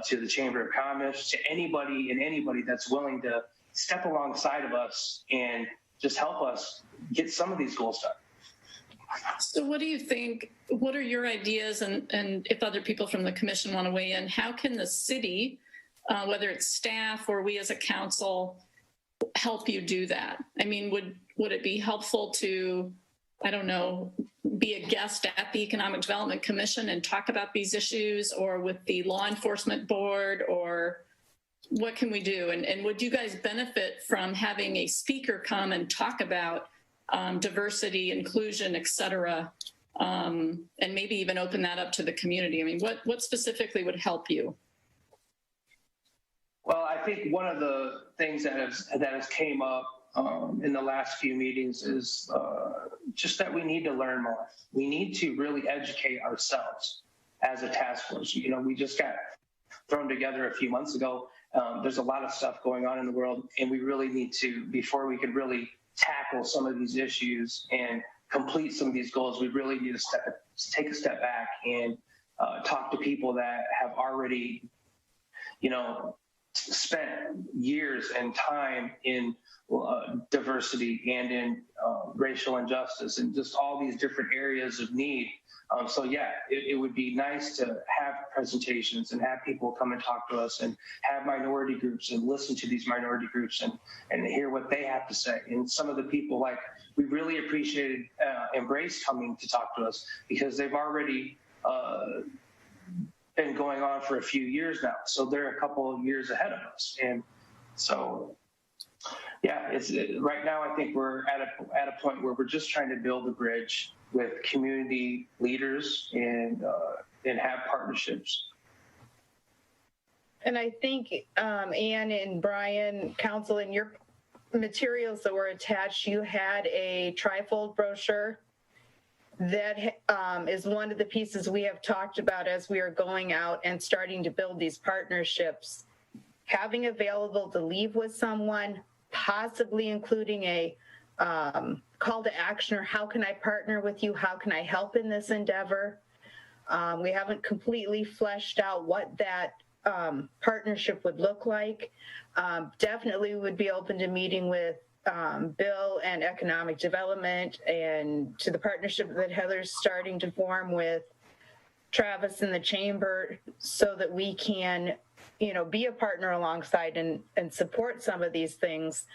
to the Chamber of Commerce, to anybody that's willing to step alongside of us and just help us get some of these goals done. So what do you think, what are your ideas, and if other people from the commission want to weigh in, how can the city, whether it's staff or we as a council, help you do that? I mean, would it be helpful to, I don't know, be a guest at the Economic Development Commission and talk about these issues, or with the law enforcement board, or what can we do? And would you guys benefit from having a speaker come and talk about diversity, inclusion, et cetera, and maybe even open that up to the community? I mean, what specifically would help you? Well, I think one of the things that has came up in the last few meetings is just that we need to learn more. We need to really educate ourselves as a task force. We just got thrown together a few months ago. There's a lot of stuff going on in the world, and we really need to, before we can really tackle some of these issues and complete some of these goals, we really need to take a step back and talk to people that have already, spent years and time in diversity and in racial injustice and just all these different areas of need. So yeah, it would be nice to have presentations and have people come and talk to us, and have minority groups and listen to these minority groups and hear what they have to say. And some of the people, we really appreciated Embrace coming to talk to us, because they've already been going on for a few years now. So they're a couple of years ahead of us. And so, yeah, right now I think we're at a point where we're just trying to build a bridge with community leaders and have partnerships. And I think Ann and Brian, council, in your materials that were attached, you had a trifold brochure that is one of the pieces we have talked about as we are going out and starting to build these partnerships. Having available to leave with someone, possibly including a call to action, or how can I partner with you? How can I help in this endeavor? We haven't completely fleshed out what that partnership would look like. Definitely would be open to meeting with Bill and Economic Development, and to the partnership that Heather's starting to form with Travis and the Chamber, so that we can, be a partner alongside and support some of these things.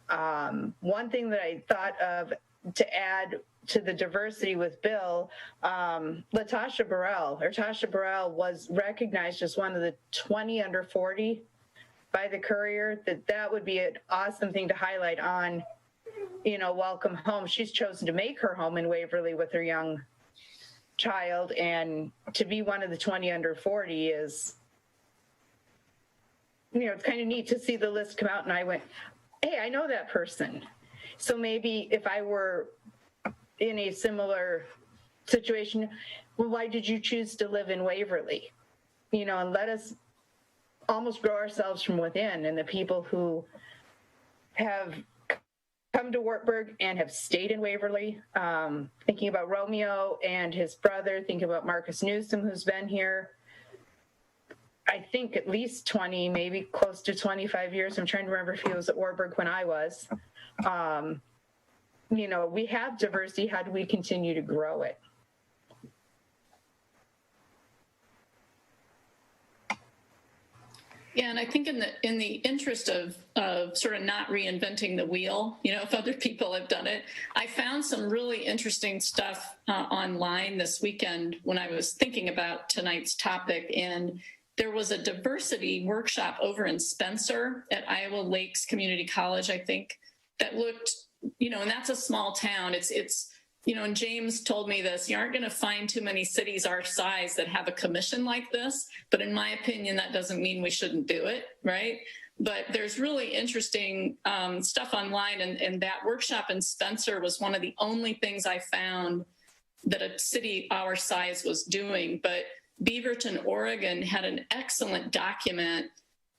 One thing that I thought of to add to the diversity with Bill, Tasha Burrell was recognized as one of the 20 under 40 by the Courier. That would be an awesome thing to highlight on, Welcome Home. She's chosen to make her home in Waverly with her young child, and to be one of the 20 under 40 is, it's kind of neat to see the list come out, and I went, hey, I know that person. So maybe if I were in a similar situation, well, why did you choose to live in Waverly? And let us almost grow ourselves from within. And the people who have come to Wartburg and have stayed in Waverly, thinking about Romeo and his brother, thinking about Marcus Newsom, who's been here, I think at least 20, maybe close to 25 years. I'm trying to remember if he was at Wartburg when I was. We have diversity. How do we continue to grow it? Yeah, and I think in the interest of sort of not reinventing the wheel, if other people have done it, I found some really interesting stuff online this weekend when I was thinking about tonight's topic. And there was a diversity workshop over in Spencer at Iowa Lakes Community College, I think, that looked, and that's a small town. It's and James told me this, you aren't going to find too many cities our size that have a commission like this. But in my opinion, that doesn't mean we shouldn't do it, right? But there's really interesting stuff online. And that workshop in Spencer was one of the only things I found that a city our size was doing. But Beaverton, Oregon had an excellent document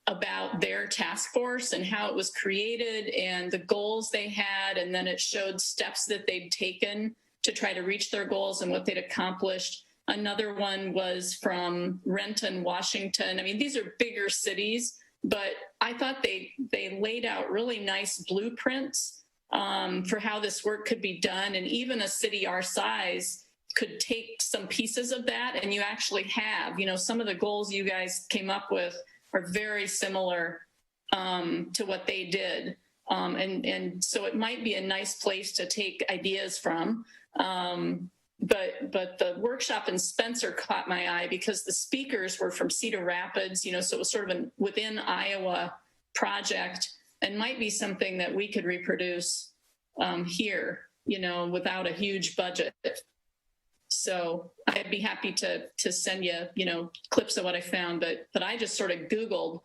about their task force and how it was created and the goals they had. And then it showed steps that they'd taken to try to reach their goals and what they'd accomplished. Another one was from Renton, Washington. I mean, these are bigger cities, but I thought they laid out really nice blueprints for how this work could be done. And even a city our size could take some pieces of that. And you actually have, some of the goals you guys came up with are very similar to what they did. And so it might be a nice place to take ideas from. But the workshop in Spencer caught my eye because the speakers were from Cedar Rapids, so it was sort of a within Iowa project, and might be something that we could reproduce here, without a huge budget. So I'd be happy to send you, clips of what I found, but I just sort of Googled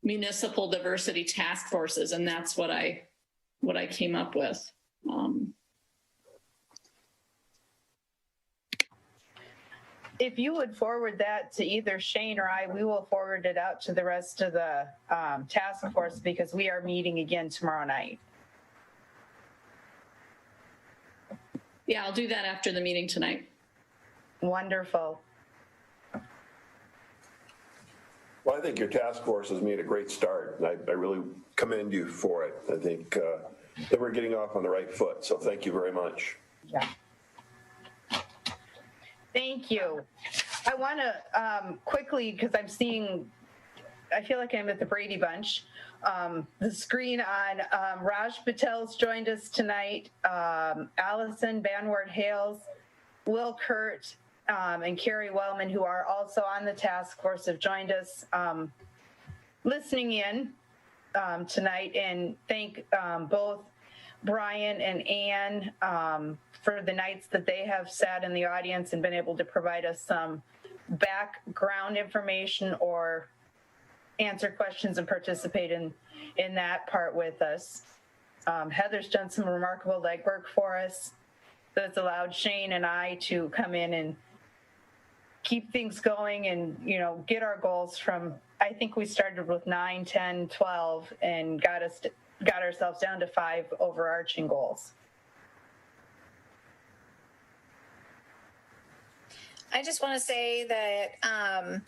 municipal diversity task forces, and that's what I came up with. If you would forward that to either Shane or I, we will forward it out to the rest of the task force, because we are meeting again tomorrow night. Yeah, I'll do that after the meeting tonight. Wonderful. Well, I think your task force has made a great start, and I really commend you for it. I think that we're getting off on the right foot, so thank you very much. Yeah. Thank you. I want to quickly, because I feel like I'm at the Brady Bunch, the screen on Raj Patel's joined us tonight, Allison Banward-Hales, Will Kurt, and Carrie Wellman, who are also on the task force, have joined us listening in tonight, and thank both Brian and Ann for the nights that they have sat in the audience and been able to provide us some background information or answer questions and participate in that part with us. Heather's done some remarkable legwork for us. that's allowed Shane and I to come in and keep things going and, you know, get our goals from, I think we started with 9, 10, 12 and got ourselves down to 5 overarching goals. I just want to say that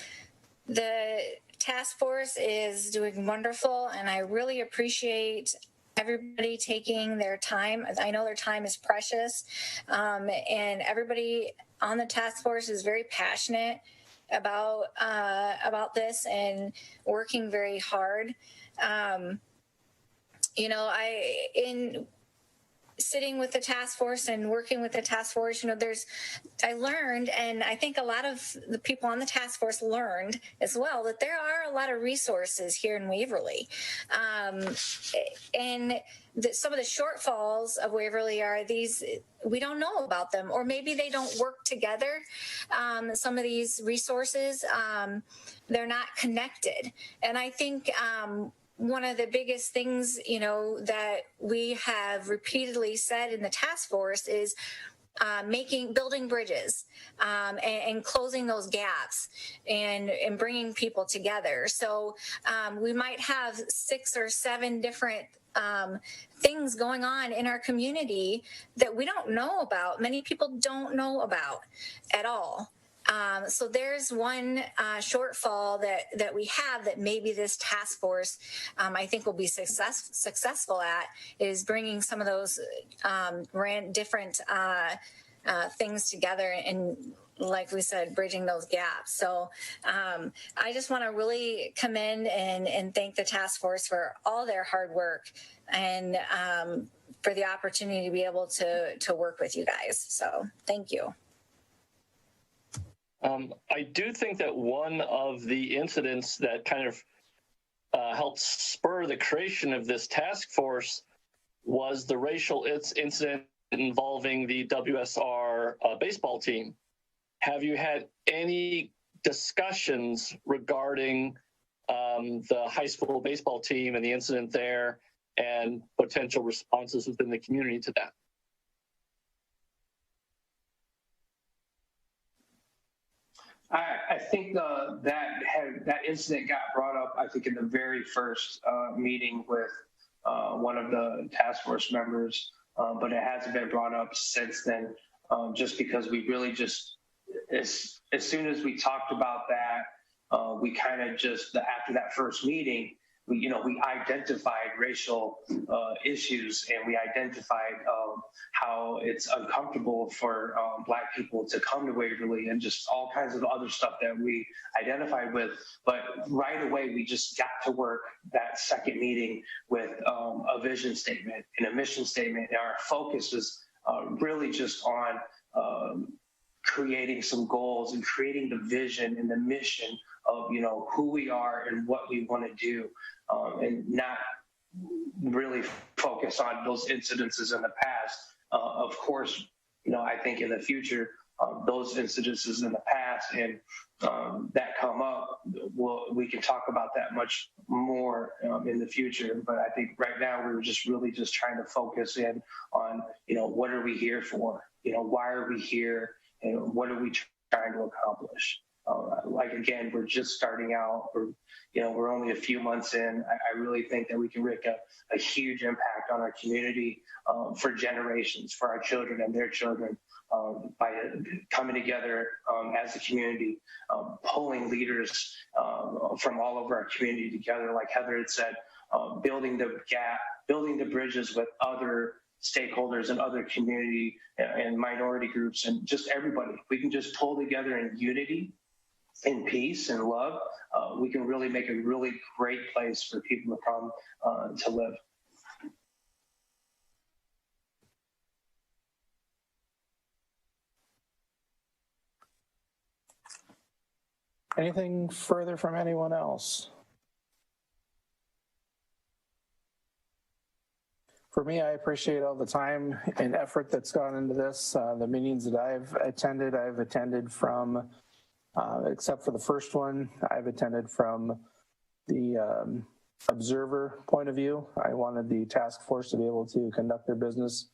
the task force is doing wonderful, and I really appreciate everybody taking their time. I know their time is precious, and everybody on the task force is very passionate about this and working very hard. You know, in sitting with the task force and working with the task force, you know, I learned, and I think a lot of the people on the task force learned as well, that there are a lot of resources here in Waverly. And some of the shortfalls of Waverly are these, we don't know about them, or maybe they don't work together. Some of these resources, they're not connected. And I think, one of the biggest things, you know, that we have repeatedly said in the task force is building bridges and closing those gaps and bringing people together. So we might have 6 or 7 different things going on in our community that we don't know about. Many people don't know about at all. So there's one shortfall that we have that maybe this task force, I think, will be successful at, is bringing some of those different things together and, like we said, bridging those gaps. So I just want to really commend and thank the task force for all their hard work and for the opportunity to be able to work with you guys. So thank you. I do think that one of the incidents that kind of helped spur the creation of this task force was the racial incident involving the WSR baseball team. Have you had any discussions regarding the high school baseball team and the incident there and potential responses within the community to that? I think that incident got brought up, I think, in the very first meeting with one of the task force members, but it hasn't been brought up since then, just because we really just, as soon as we talked about that, we kind of just, after that first meeting, we identified racial issues, and we identified how it's uncomfortable for Black people to come to Waverly, and just all kinds of other stuff that we identified with. But right away, we just got to work that second meeting with a vision statement and a mission statement. And our focus was really just on creating some goals and creating the vision and the mission of, you know, who we are and what we want to do, and not really focus on those incidences in the past. Of course, you know, I think in the future, those incidences in the past and that come up, we can talk about that much more in the future. But I think right now we're just really just trying to focus in on, you know, what are we here for? You know, why are we here? And what are we trying to accomplish? Like, again, we're just starting out. We're only a few months in. I really think that we can make a huge impact on our community for generations, for our children and their children, by coming together as a community, pulling leaders from all over our community together. Like Heather had said, building the gap, building the bridges with other stakeholders and other community and minority groups, and just everybody. We can just pull together in unity, in peace and love. We can really make a really great place for people to come to live. Anything further from anyone else? For me, I appreciate all the time and effort that's gone into this. The meetings that I've attended from, except for the first one, I've attended from the observer point of view. I wanted the task force to be able to conduct their business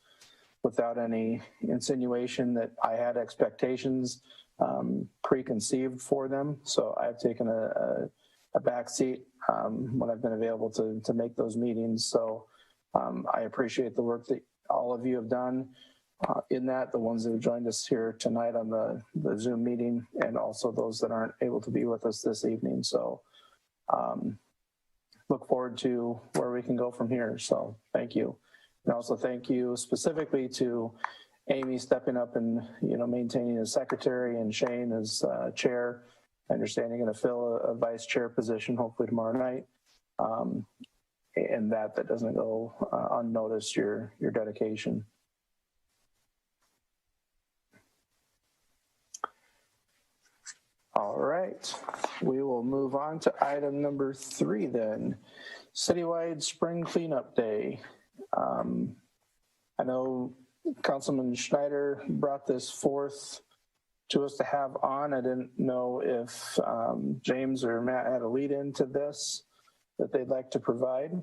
without any insinuation that I had expectations preconceived for them. So I've taken a back seat when I've been available to make those meetings. So I appreciate the work that all of you have done in that, the ones that have joined us here tonight on the Zoom meeting, and also those that aren't able to be with us this evening. So look forward to where we can go from here. So thank you. And also thank you specifically to Amy stepping up and, maintaining as secretary, and Shane as chair. I understand you're going to fill a vice chair position hopefully tomorrow night. And that doesn't go unnoticed, your dedication. All right, we will move on to item number 3 then. Citywide Spring Cleanup Day. I know Councilman Schneider brought this forth to us to have on. I didn't know if James or Matt had a lead into this that they'd like to provide.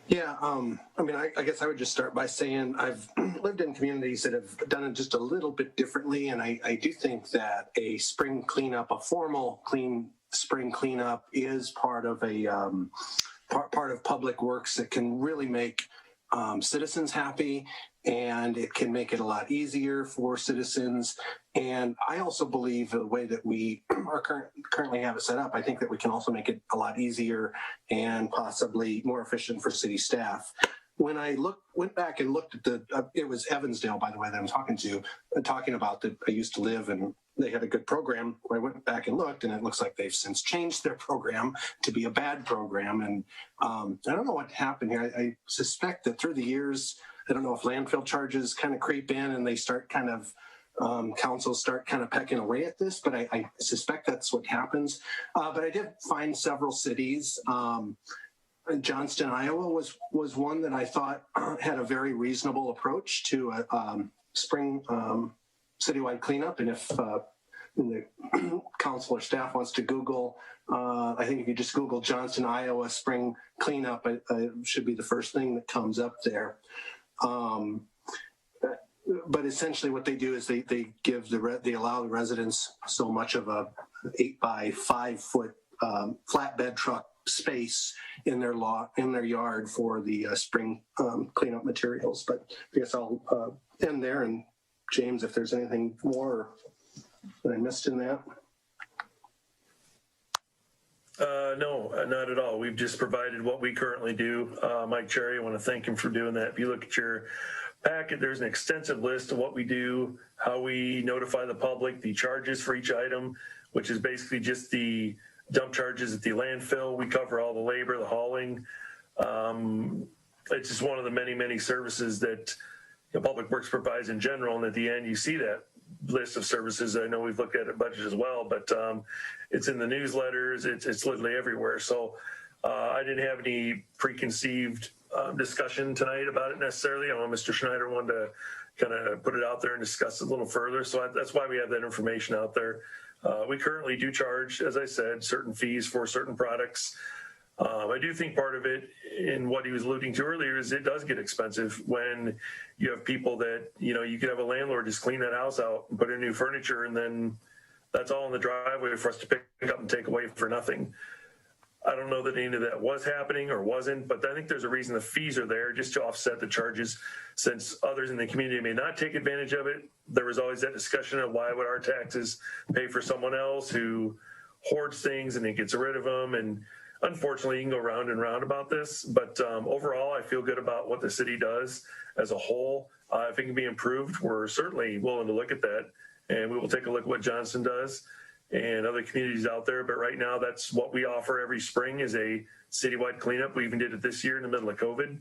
Yeah, I guess I would just start by saying I've lived in communities that have done it just a little bit differently, and I do think that a spring cleanup, a formal spring cleanup, is part of a part of public works that can really make citizens happy, and it can make it a lot easier for citizens. And I also believe the way that we are currently have it set up, I think that we can also make it a lot easier and possibly more efficient for city staff. When I went back and looked at it was Evansdale, by the way, that I'm talking about that I used to live, and they had a good program. I went back and looked, and it looks like they've since changed their program to be a bad program. And I don't know what happened here. I suspect that through the years, I don't know if landfill charges kind of creep in and they start kind of, councils start kind of pecking away at this, but I suspect that's what happens. But I did find several cities. Johnston, Iowa was one that I thought had a very reasonable approach to a spring citywide cleanup. And if the council or staff wants to Google, I think if you just Google Johnston, Iowa spring cleanup, it should be the first thing that comes up there. But essentially what they do is they allow the residents so much of a 8 by 5 foot flatbed truck space in their yard for the spring cleanup materials. But I guess I'll end there. And James, if there's anything more that I missed in that. No, not at all. We've just provided what we currently do. Mike Cherry, I want to thank him for doing that. If you look at your packet, there's an extensive list of what we do, how we notify the public, the charges for each item, which is basically just the dump charges at the landfill. We cover all the labor, the hauling. It's just one of the many, many services that Public Works provides in general. And at the end, you see that list of services. I know we've looked at it budget as well, but it's in the newsletters. It's literally everywhere. So I didn't have any preconceived discussion tonight about it necessarily. I know Mr. Schneider wanted to kind of put it out there and discuss it a little further. So that's why we have that information out there. We currently do charge, as I said, certain fees for certain products. I do think part of it, in what he was alluding to earlier, is it does get expensive when you have people that, you could have a landlord just clean that house out and put in new furniture, and then that's all in the driveway for us to pick up and take away for nothing. I don't know that any of that was happening or wasn't, but I think there's a reason the fees are there, just to offset the charges. Since others in the community may not take advantage of it, there was always that discussion of why would our taxes pay for someone else who hoards things and then gets rid of them. And unfortunately, you can go round and round about this, but overall, I feel good about what the city does as a whole. If it can be improved, we're certainly willing to look at that, and we will take a look at what Johnston does and other communities out there. But right now, that's what we offer every spring, is a citywide cleanup. We even did it this year in the middle of COVID,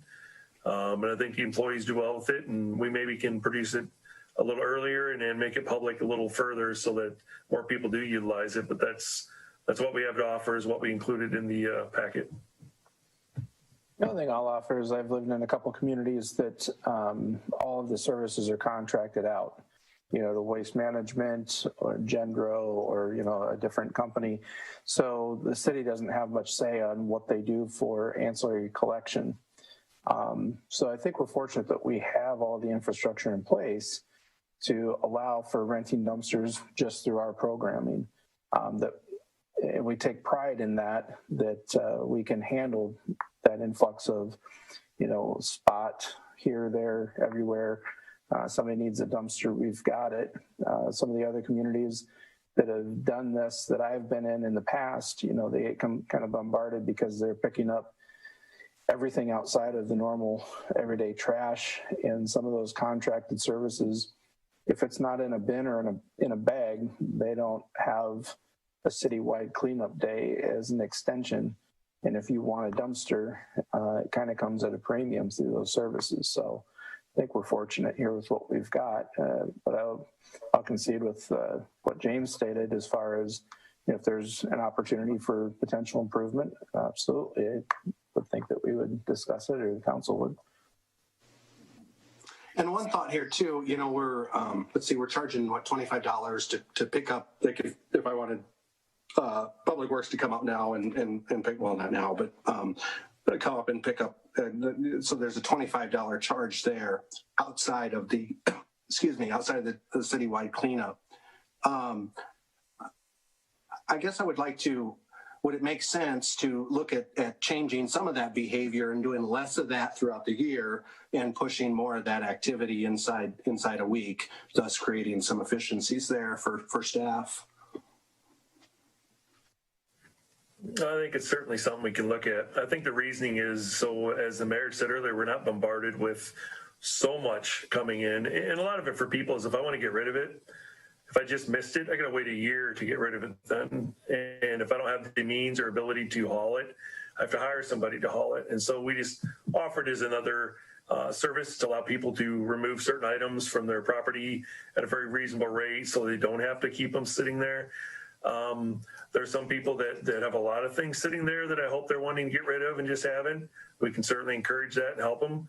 and I think the employees do well with it, and we maybe can produce it a little earlier and then make it public a little further so that more people do utilize it. But that's what we have to offer, is what we included in the packet. The only thing I'll offer is I've lived in a couple communities that all of the services are contracted out. The waste management or Gendro or, a different company. So the city doesn't have much say on what they do for ancillary collection. So I think we're fortunate that we have all the infrastructure in place to allow for renting dumpsters just through our programming. That we take pride in that we can handle that influx of, spot here, there, everywhere. Somebody needs a dumpster, we've got it. Some of the other communities that have done this that I've been in the past, they get kind of bombarded because they're picking up everything outside of the normal everyday trash. And some of those contracted services, if it's not in a bin or in a bag, they don't have a citywide cleanup day as an extension. And if you want a dumpster, it kind of comes at a premium through those services. So I think we're fortunate here with what we've got. But I'll concede with what James stated as far as if there's an opportunity for potential improvement, absolutely. I would think that we would discuss it, or the council would. And one thought here too, we're we're charging $25 to pick up, like if I wanted Public Works to come up now and pick, well, not now, but come up and pick up. So there's a $25 charge there outside of the, outside of the citywide cleanup. I guess I would like to, would it make sense to look at changing some of that behavior and doing less of that throughout the year and pushing more of that activity inside a week, thus creating some efficiencies there for staff? I think it's certainly something we can look at. I think the reasoning is, so as the mayor said earlier, we're not bombarded with so much coming in. And a lot of it for people is if I want to get rid of it, if I just missed it, I got to wait a year to get rid of it then. And if I don't have the means or ability to haul it, I have to hire somebody to haul it. And so we just offered as another service to allow people to remove certain items from their property at a very reasonable rate so they don't have to keep them sitting there. There's some people that have a lot of things sitting there that I hope they're wanting to get rid of and just haven't. We can certainly encourage that and help them.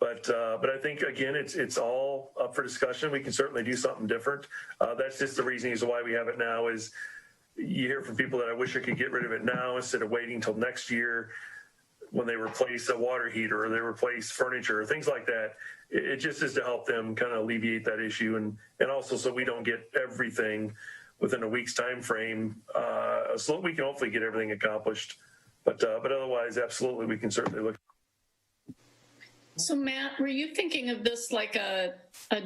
But I think, again, it's all up for discussion. We can certainly do something different. That's just the reason as to why we have it now is you hear from people that I wish I could get rid of it now instead of waiting until next year when they replace a water heater or they replace furniture or things like that. It just is to help them kind of alleviate that issue and also so we don't get everything within a week's time frame, so we can hopefully get everything accomplished. But otherwise, absolutely, we can certainly look. So Matt, were you thinking of this like a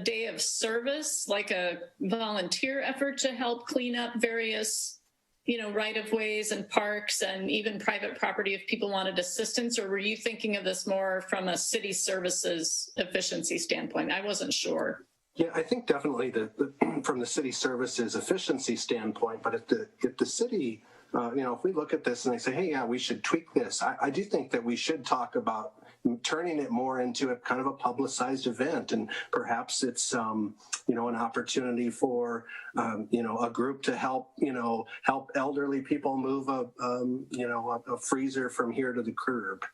day of service, like a volunteer effort to help clean up various, right-of-ways and parks and even private property if people wanted assistance? Or were you thinking of this more from a city services efficiency standpoint? I wasn't sure. Yeah, I think definitely from the city services efficiency standpoint, but if the city, if we look at this and they say, hey, yeah, we should tweak this, I do think that we should talk about turning it more into a kind of a publicized event. And perhaps it's, an opportunity for, a group to help elderly people move a freezer from here to the curb.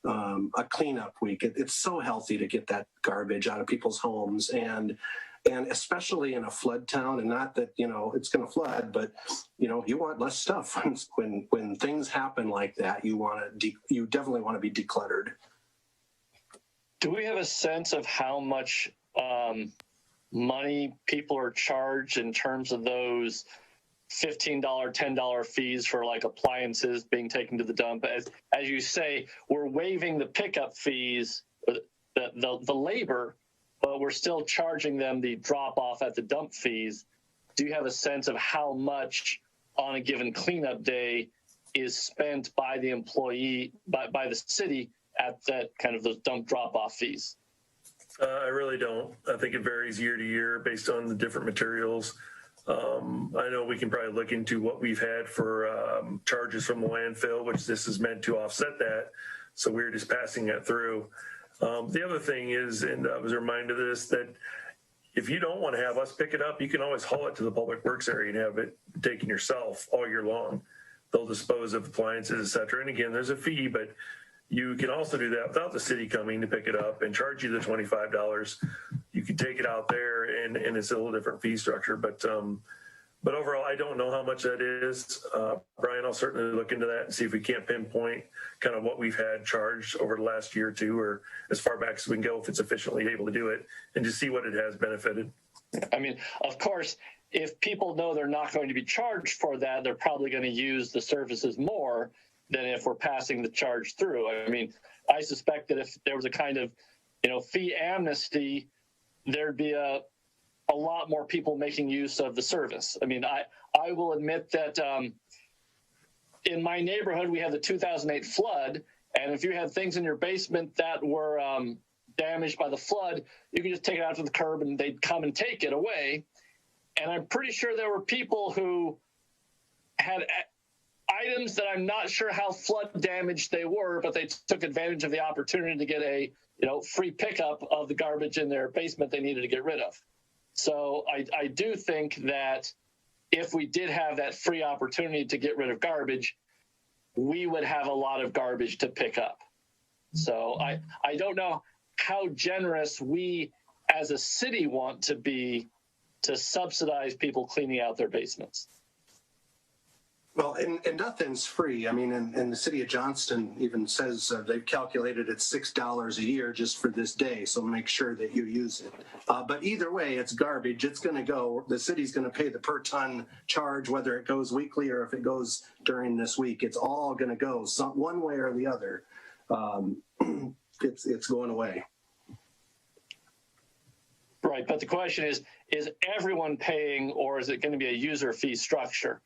A cleanup week. It's so healthy to get that garbage out of people's homes, and especially in a flood town. And not that it's going to flood, but you want less stuff when things happen like that. You definitely want to be decluttered. Do we have a sense of how much money people are charged in terms of those $15, $10 fees for like appliances being taken to the dump? As you say, we're waiving the pickup fees, the labor, but we're still charging them the drop off at the dump fees. Do you have a sense of how much on a given cleanup day is spent by the employee, by the city at that kind of those dump drop off fees? I really don't. I think it varies year to year based on the different materials. I know we can probably look into what we've had for charges from the landfill, which this is meant to offset that. So we're just passing that through. The other thing is, and I was reminded of this, that if you don't want to have us pick it up, you can always haul it to the Public Works area and have it taken yourself all year long. They'll dispose of appliances, et cetera. And again, there's a fee, but you can also do that without the city coming to pick it up and charge you the $25. You can take it out there, and it's a little different fee structure. But But overall, I don't know how much that is. Brian, I'll certainly look into that and see if we can't pinpoint kind of what we've had charged over the last year or two, or as far back as we can go if it's efficiently able to do it, and just see what it has benefited. I mean, of course, if people know they're not going to be charged for that, they're probably going to use the services more than if we're passing the charge through. I mean, I suspect that if there was a kind of, fee amnesty, there'd be a lot more people making use of the service. I mean, I will admit that in my neighborhood, we had the 2008 flood, and if you had things in your basement that were damaged by the flood, you could just take it out to the curb and they'd come and take it away. And I'm pretty sure there were people who had items that I'm not sure how flood damaged they were, but they took advantage of the opportunity to get a free pickup of the garbage in their basement they needed to get rid of. So I do think that if we did have that free opportunity to get rid of garbage, we would have a lot of garbage to pick up. So I don't know how generous we as a city want to be to subsidize people cleaning out their basements. Well, and nothing's free. I mean, and the city of Johnston even says they've calculated it's $6 a year just for this day. So make sure that you use it. But either way, it's garbage. It's going to go. The city's going to pay the per ton charge, whether it goes weekly or if it goes during this week. It's all going to go one way or the other. It's going away. Right. But the question is everyone paying, or is it going to be a user fee structure?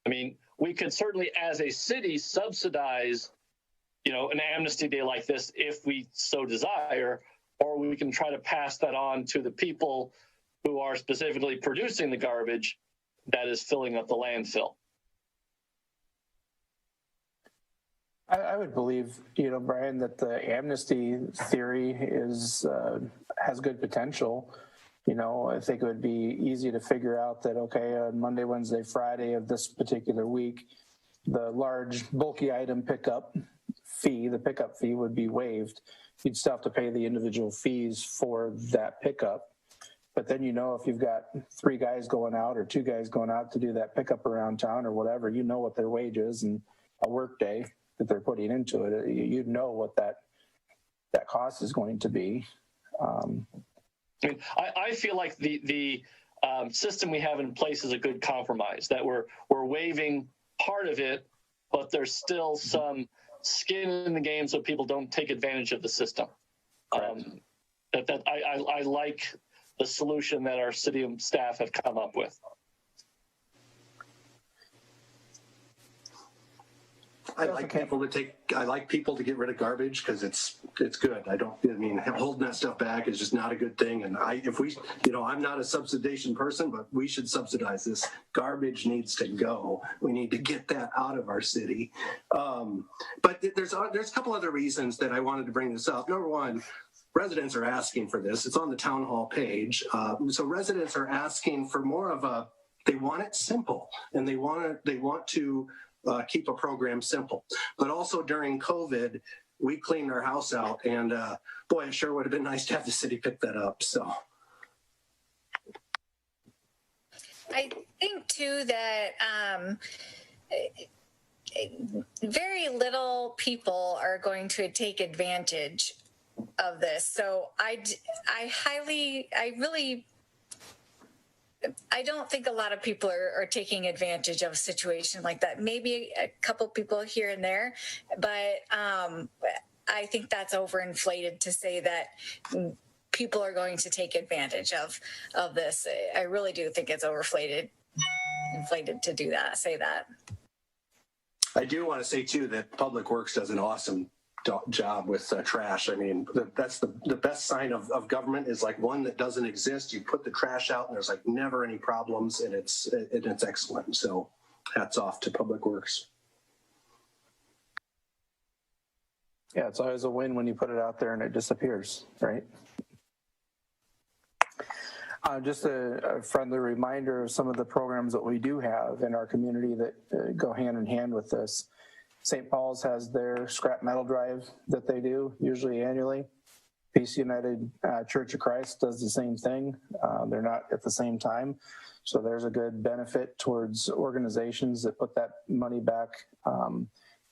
I mean, we could certainly, as a city, subsidize, an amnesty day like this if we so desire, or we can try to pass that on to the people who are specifically producing the garbage that is filling up the landfill. I would believe, Brian, that the amnesty theory has good potential. I think it would be easy to figure out that, okay, on Monday, Wednesday, Friday of this particular week, the large bulky item pickup fee would be waived. You'd still have to pay the individual fees for that pickup. But then, if you've got 3 guys going out or 2 guys going out to do that pickup around town or whatever, what their wage is and a work day that they're putting into it. You'd know what that cost is going to be. I mean, I feel like the system we have in place is a good compromise, that we're waiving part of it, but there's still some skin in the game so people don't take advantage of the system. I like the solution that our city staff have come up with. I like people to get rid of garbage because it's good. Holding that stuff back is just not a good thing. And I'm not a subsidization person, but we should subsidize this. Garbage needs to go. We need to get that out of our city. But there's a couple other reasons that I wanted to bring this up. Number one, residents are asking for this. It's on the town hall page. So residents are asking for more of they want it simple, and they want to keep a program simple. But also during COVID, we cleaned our house out, and boy, it sure would have been nice to have the city pick that up. So I think too that very little people are going to take advantage of this. So I don't think a lot of people are taking advantage of a situation like that. Maybe a couple people here and there, but I think that's overinflated to say that people are going to take advantage of this. I really do think it's inflated to say that. I do want to say too that Public Works does an awesome job with trash. I mean, that's the best sign of government is like one that doesn't exist. You put the trash out and there's like never any problems, and it's excellent. So hats off to Public Works. Yeah, it's always a win when you put it out there and it disappears, right? Just a friendly reminder of some of the programs that we do have in our community that go hand in hand with this. St. Paul's has their scrap metal drive that they do, usually annually. Peace United Church of Christ does the same thing. They're not at the same time. So there's a good benefit towards organizations that put that money back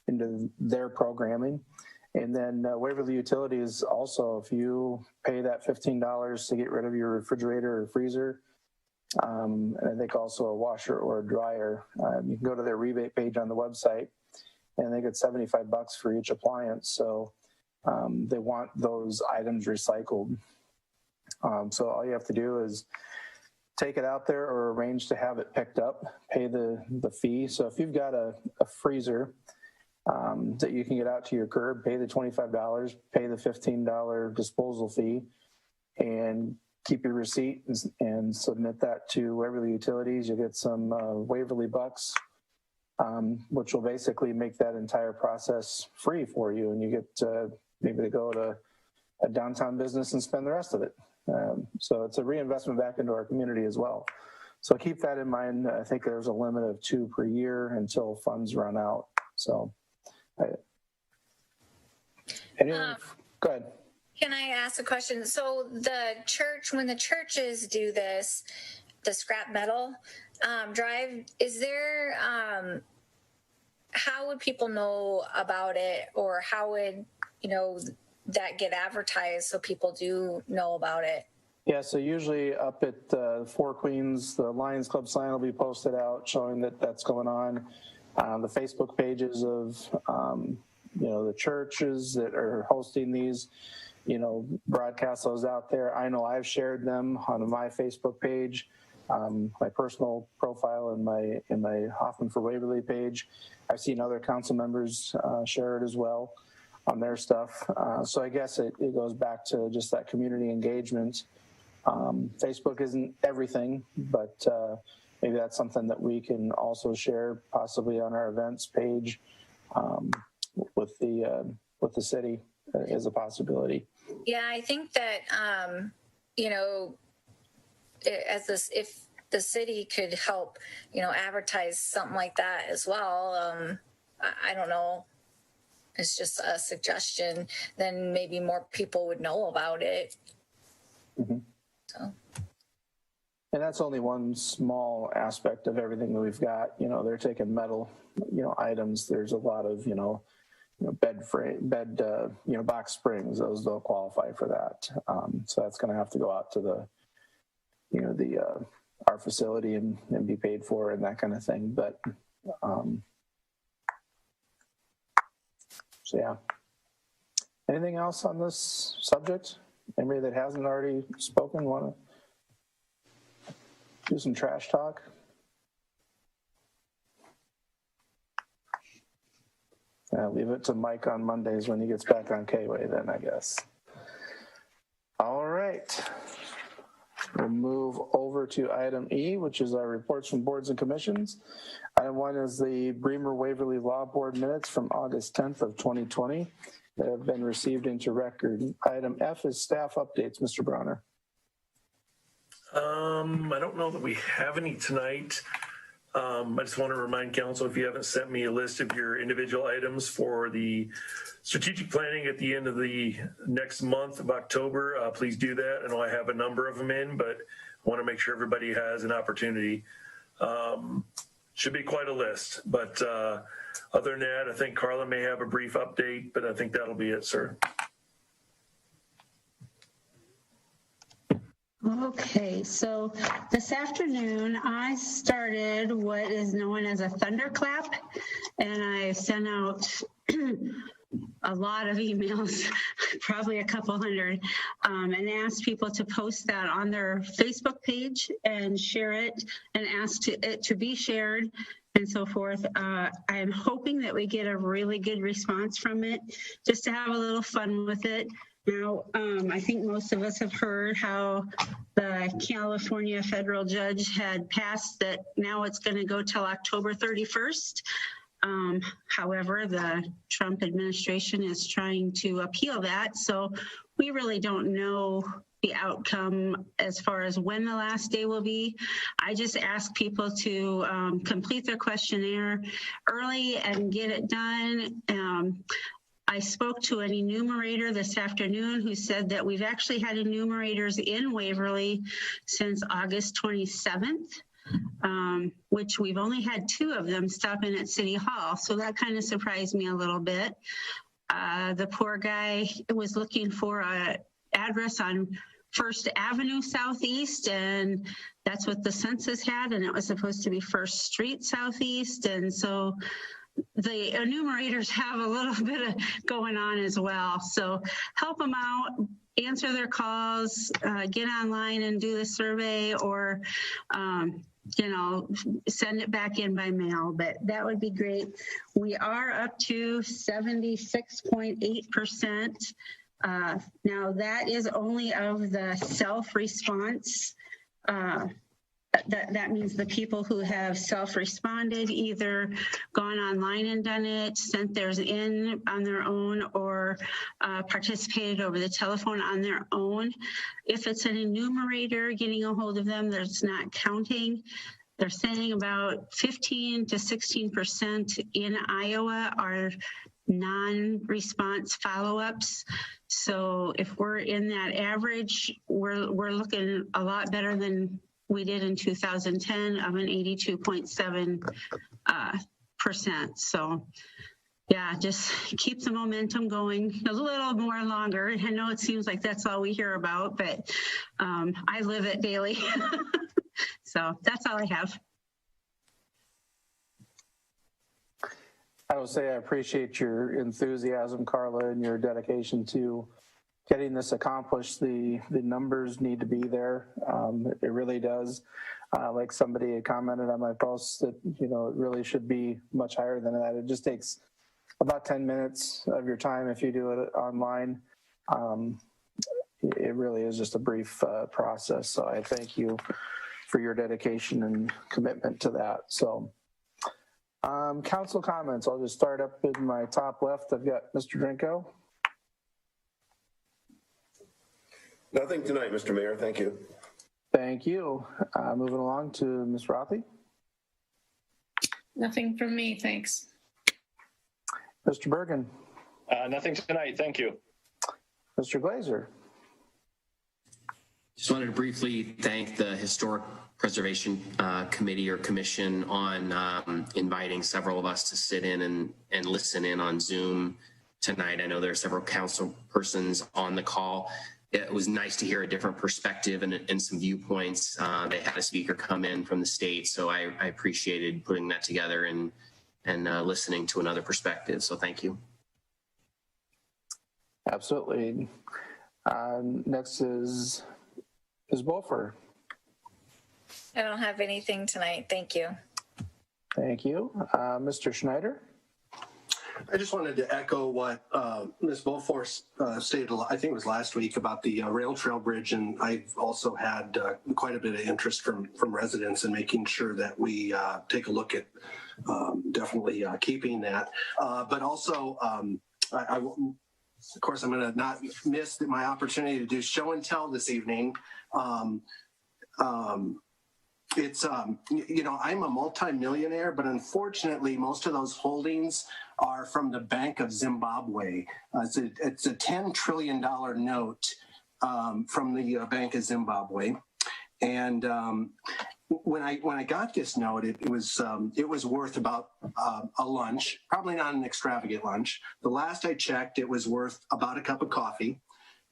into their programming. And then Waverly Utilities also, if you pay that $15 to get rid of your refrigerator or freezer, and I think also a washer or a dryer, you can go to their rebate page on the website and they get $75 for each appliance. So they want those items recycled. So all you have to do is take it out there or arrange to have it picked up, pay the fee. So if you've got a freezer that you can get out to your curb, pay the $25, pay the $15 disposal fee, and keep your receipt and submit that to Waverly Utilities. You get some Waverly bucks, which will basically make that entire process free for you, and you get maybe to go to a downtown business and spend the rest of it. So it's a reinvestment back into our community as well. So keep that in mind. I think there's a limit of 2 per year until funds run out. So go ahead. Can I ask a question? So the church, when the churches do this, the scrap metal drive, is there, how would people know about it, or how would, that get advertised so people do know about it? Yeah, so usually up at Four Queens, the Lions Club sign will be posted out showing that that's going on. The Facebook pages of, the churches that are hosting these, broadcast those out there. I know I've shared them on my Facebook page, my personal profile, and my Hoffman for Waverly page. I've seen other council members share it as well on their stuff. So I guess it goes back to just that community engagement. Facebook isn't everything, but maybe that's something that we can also share possibly on our events page with the city as a possibility. Yeah, I think that, if the city could help, advertise something like that as well, I don't know. It's just a suggestion. Then maybe more people would know about it. Mm-hmm. So. And that's only one small aspect of everything that we've got. They're taking metal, items. There's a lot of, box springs. Those don't qualify for that. So that's going to have to go out to our facility and be paid for and that kind of thing. But, so yeah. Anything else on this subject? Anybody that hasn't already spoken want to do some trash talk? Leave it to Mike on Mondays when he gets back on K-Way then, I guess. All right. We'll move over to item E, which is our reports from boards and commissions. Item 1 is the Bremer-Waverly Law Board minutes from August 10th of 2020 that have been received into record. Item F is staff updates. Mr. Bronner. I don't know that we have any tonight. I just want to remind council, if you haven't sent me a list of your individual items for the strategic planning at the end of the next month of October, please do that. I know I have a number of them in, but I want to make sure everybody has an opportunity. Should be quite a list, but other than that, I think Carla may have a brief update, but I think that'll be it, sir. Okay, so this afternoon I started what is known as a thunderclap, and I sent out a lot of emails, probably a couple hundred, and asked people to post that on their Facebook page and share it and ask it to be shared and so forth. I'm hoping that we get a really good response from it, just to have a little fun with it. Now, I think most of us have heard how the California federal judge had passed that now it's going to go till October 31st. However, the Trump administration is trying to appeal that, so we really don't know the outcome as far as when the last day will be. I just ask people to complete their questionnaire early and get it done. I spoke to an enumerator this afternoon who said that we've actually had enumerators in Waverly since August 27th. Which we've only had 2 of them stop in at City Hall. So that kind of surprised me a little bit. The poor guy was looking for an address on First Avenue Southeast, and that's what the census had, and it was supposed to be First Street Southeast. And so the enumerators have a little bit of going on as well. So help them out, answer their calls, get online and do the survey, or you know, send it back in by mail, but that would be great. We are up to 76.8%. Now that is only of the self-response. That means the people who have self-responded, either gone online and done it, sent theirs in on their own, or participated over the telephone on their own. If it's an enumerator getting a hold of them, that's not counting. They're saying about 15 to 16% in Iowa are non-response follow-ups. So if we're in that average, we're looking a lot better than we did in 2010 of an 82.7%. So yeah, just keep the momentum going a little more longer. I know it seems like that's all we hear about, but I live it daily. So that's all I have. I will say I appreciate your enthusiasm, Carla, and your dedication to getting this accomplished. The numbers need to be there. It really does. Like somebody had commented on my post that, you know, it really should be much higher than that. It just takes about 10 minutes of your time if you do it online. It really is just a brief process. So I thank you for your dedication and commitment to that. So council comments. I'll just start up in my top left. I've got Mr. Drenkow. Nothing tonight, Mr. Mayor. Thank you. Thank you. Moving along to Ms. Rathe. Nothing from me, thanks. Mr. Birgen. Nothing tonight, thank you. Mr. Glaser. Just wanted to briefly thank the Historic Preservation Committee or Commission on inviting several of us to sit in and listen in on Zoom tonight. I know there are several council persons on the call. It was nice to hear a different perspective and some viewpoints. They had a speaker come in from the state, so I appreciated putting that together and listening to another perspective. So thank you. Absolutely. Next is Beaufore. I don't have anything tonight. Thank you. Thank you. Mr. Schneider. I just wanted to echo what Ms. Beaufore stated, I think it was last week, about the rail trail bridge, and I've also had quite a bit of interest from residents in making sure that we take a look at definitely keeping that. But also, of course, I'm going to not miss my opportunity to do show and tell this evening. It's, you know, I'm a multimillionaire, but unfortunately, most of those holdings are from the Bank of Zimbabwe. It's a $10 trillion note from the Bank of Zimbabwe. And when I got this note, it was worth about a lunch, probably not an extravagant lunch. The last I checked, it was worth about a cup of coffee.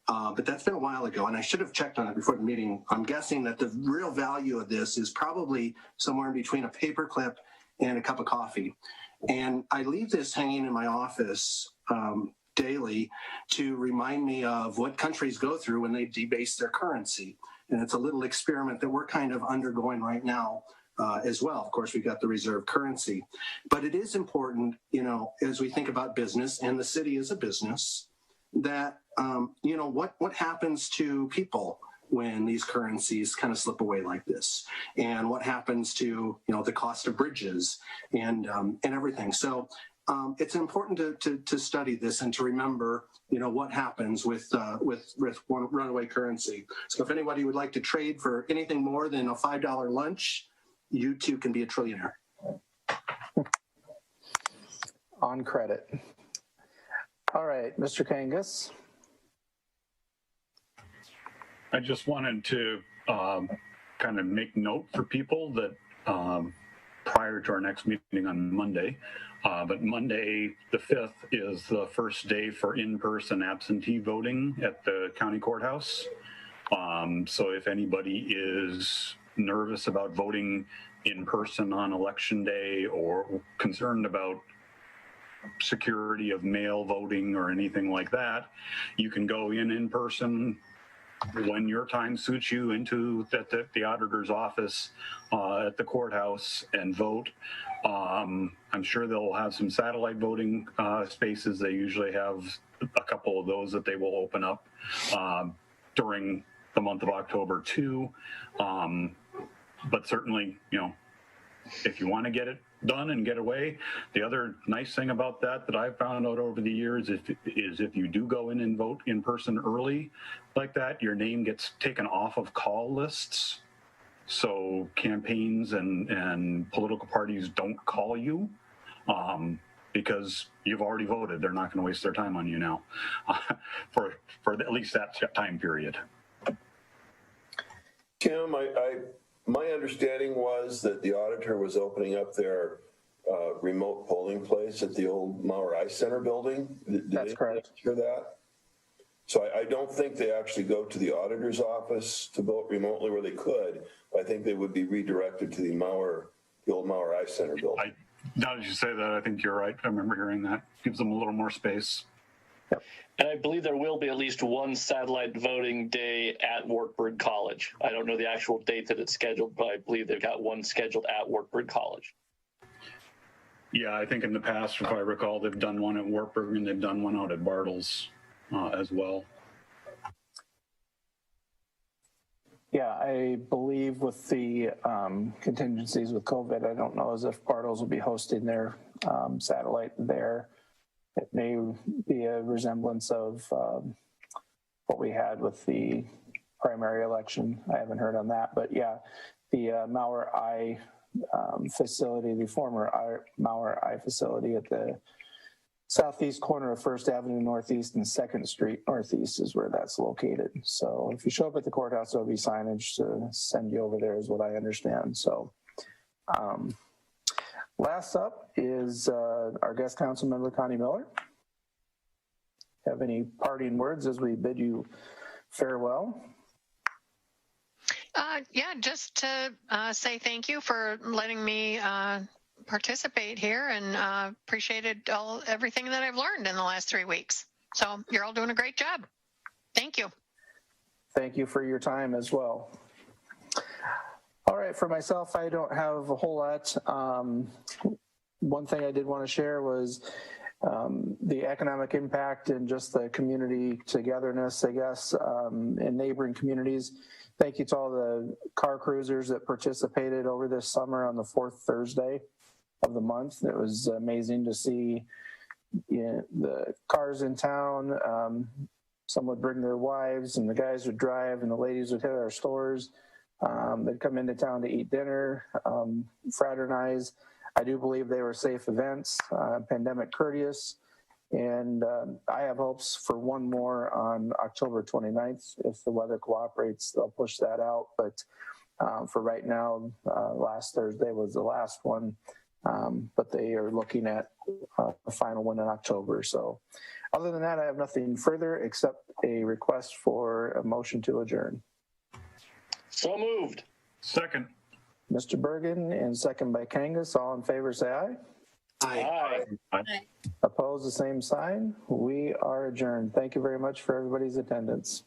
But that's been a while ago, and I should have checked on it before the meeting. I'm guessing that the real value of this is probably somewhere in between a paperclip and a cup of coffee. And I leave this hanging in my office daily to remind me of what countries go through when they debase their currency. And it's a little experiment that we're kind of undergoing right now as well. Of course, we've got the reserve currency. But it is important, you know, as we think about business, and the city is a business, that you know, what happens to people when these currencies kind of slip away like this, and what happens to, you know, the cost of bridges and everything. So it's important to study this and to remember, you know, what happens with runaway currency. So if anybody would like to trade for anything more than a $5 lunch, you too can be a trillionaire. On credit. All right, Mr. Kangas. I just wanted to kind of make note for people that prior to our next meeting on Monday, but Monday the 5th is the first day for in-person absentee voting at the county courthouse. So if anybody is nervous about voting in person on election day or concerned about security of mail voting or anything like that, you can go in person when your time suits you into the auditor's office at the courthouse and vote. I'm sure they'll have some satellite voting spaces. They usually have a couple of those that they will open up during the month of October too. But certainly, you know, if you want to get it done and get away, the other nice thing about that I've found out over the years is if you do go in and vote in person early like that, your name gets taken off of call lists. So campaigns and political parties don't call you because you've already voted. They're not going to waste their time on you now for at least that time period. Tim, my understanding was that the auditor was opening up their remote polling place at the old Mauer Ice Center building. That's correct. Hear that? So I don't think they actually go to the auditor's office to vote remotely where they could. I think they would be redirected to the old Mauer Ice Center building. Now that you say that, I think you're right. I remember hearing that. Gives them a little more space. Yep. And I believe there will be at least one satellite voting day at Wartburg College. I don't know the actual date that it's scheduled, but I believe they've got one scheduled at Wartburg College. Yeah, I think in the past, if I recall, they've done one at Wartburg and they've done one out at Bartles as well. Yeah, I believe with the contingencies with COVID, I don't know as if Bartles will be hosting their satellite there. It may be a resemblance of what we had with the primary election. I haven't heard on that, but yeah, the Mauer Eye facility, the former Mauer Eye facility at the southeast corner of 1st Avenue Northeast and 2nd Street Northeast is where that's located. So if you show up at the courthouse, there'll be signage to send you over there is what I understand. So last up is our guest council member, Connie Miller. Have any parting words as we bid you farewell? Yeah, just to say thank you for letting me participate here, and appreciated everything that I've learned in the last 3 weeks. So you're all doing a great job. Thank you. Thank you for your time as well. All right, for myself, I don't have a whole lot. One thing I did want to share was the economic impact and just the community togetherness, I guess, in neighboring communities. Thank you to all the car cruisers that participated over this summer on the 4th Thursday of the month. It was amazing to see the cars in town. Some would bring their wives and the guys would drive and the ladies would hit our stores. They'd come into town to eat dinner, fraternize. I do believe they were safe events, pandemic courteous. And I have hopes for one more on October 29th. If the weather cooperates, they'll push that out. But for right now, last Thursday was the last one. But they are looking at a final one in October. So other than that, I have nothing further except a request for a motion to adjourn. So moved. Second. Mr. Birgen and second by Kangas. All in favor, say aye. Aye. Opposed, the same sign. We are adjourned. Thank you very much for everybody's attendance.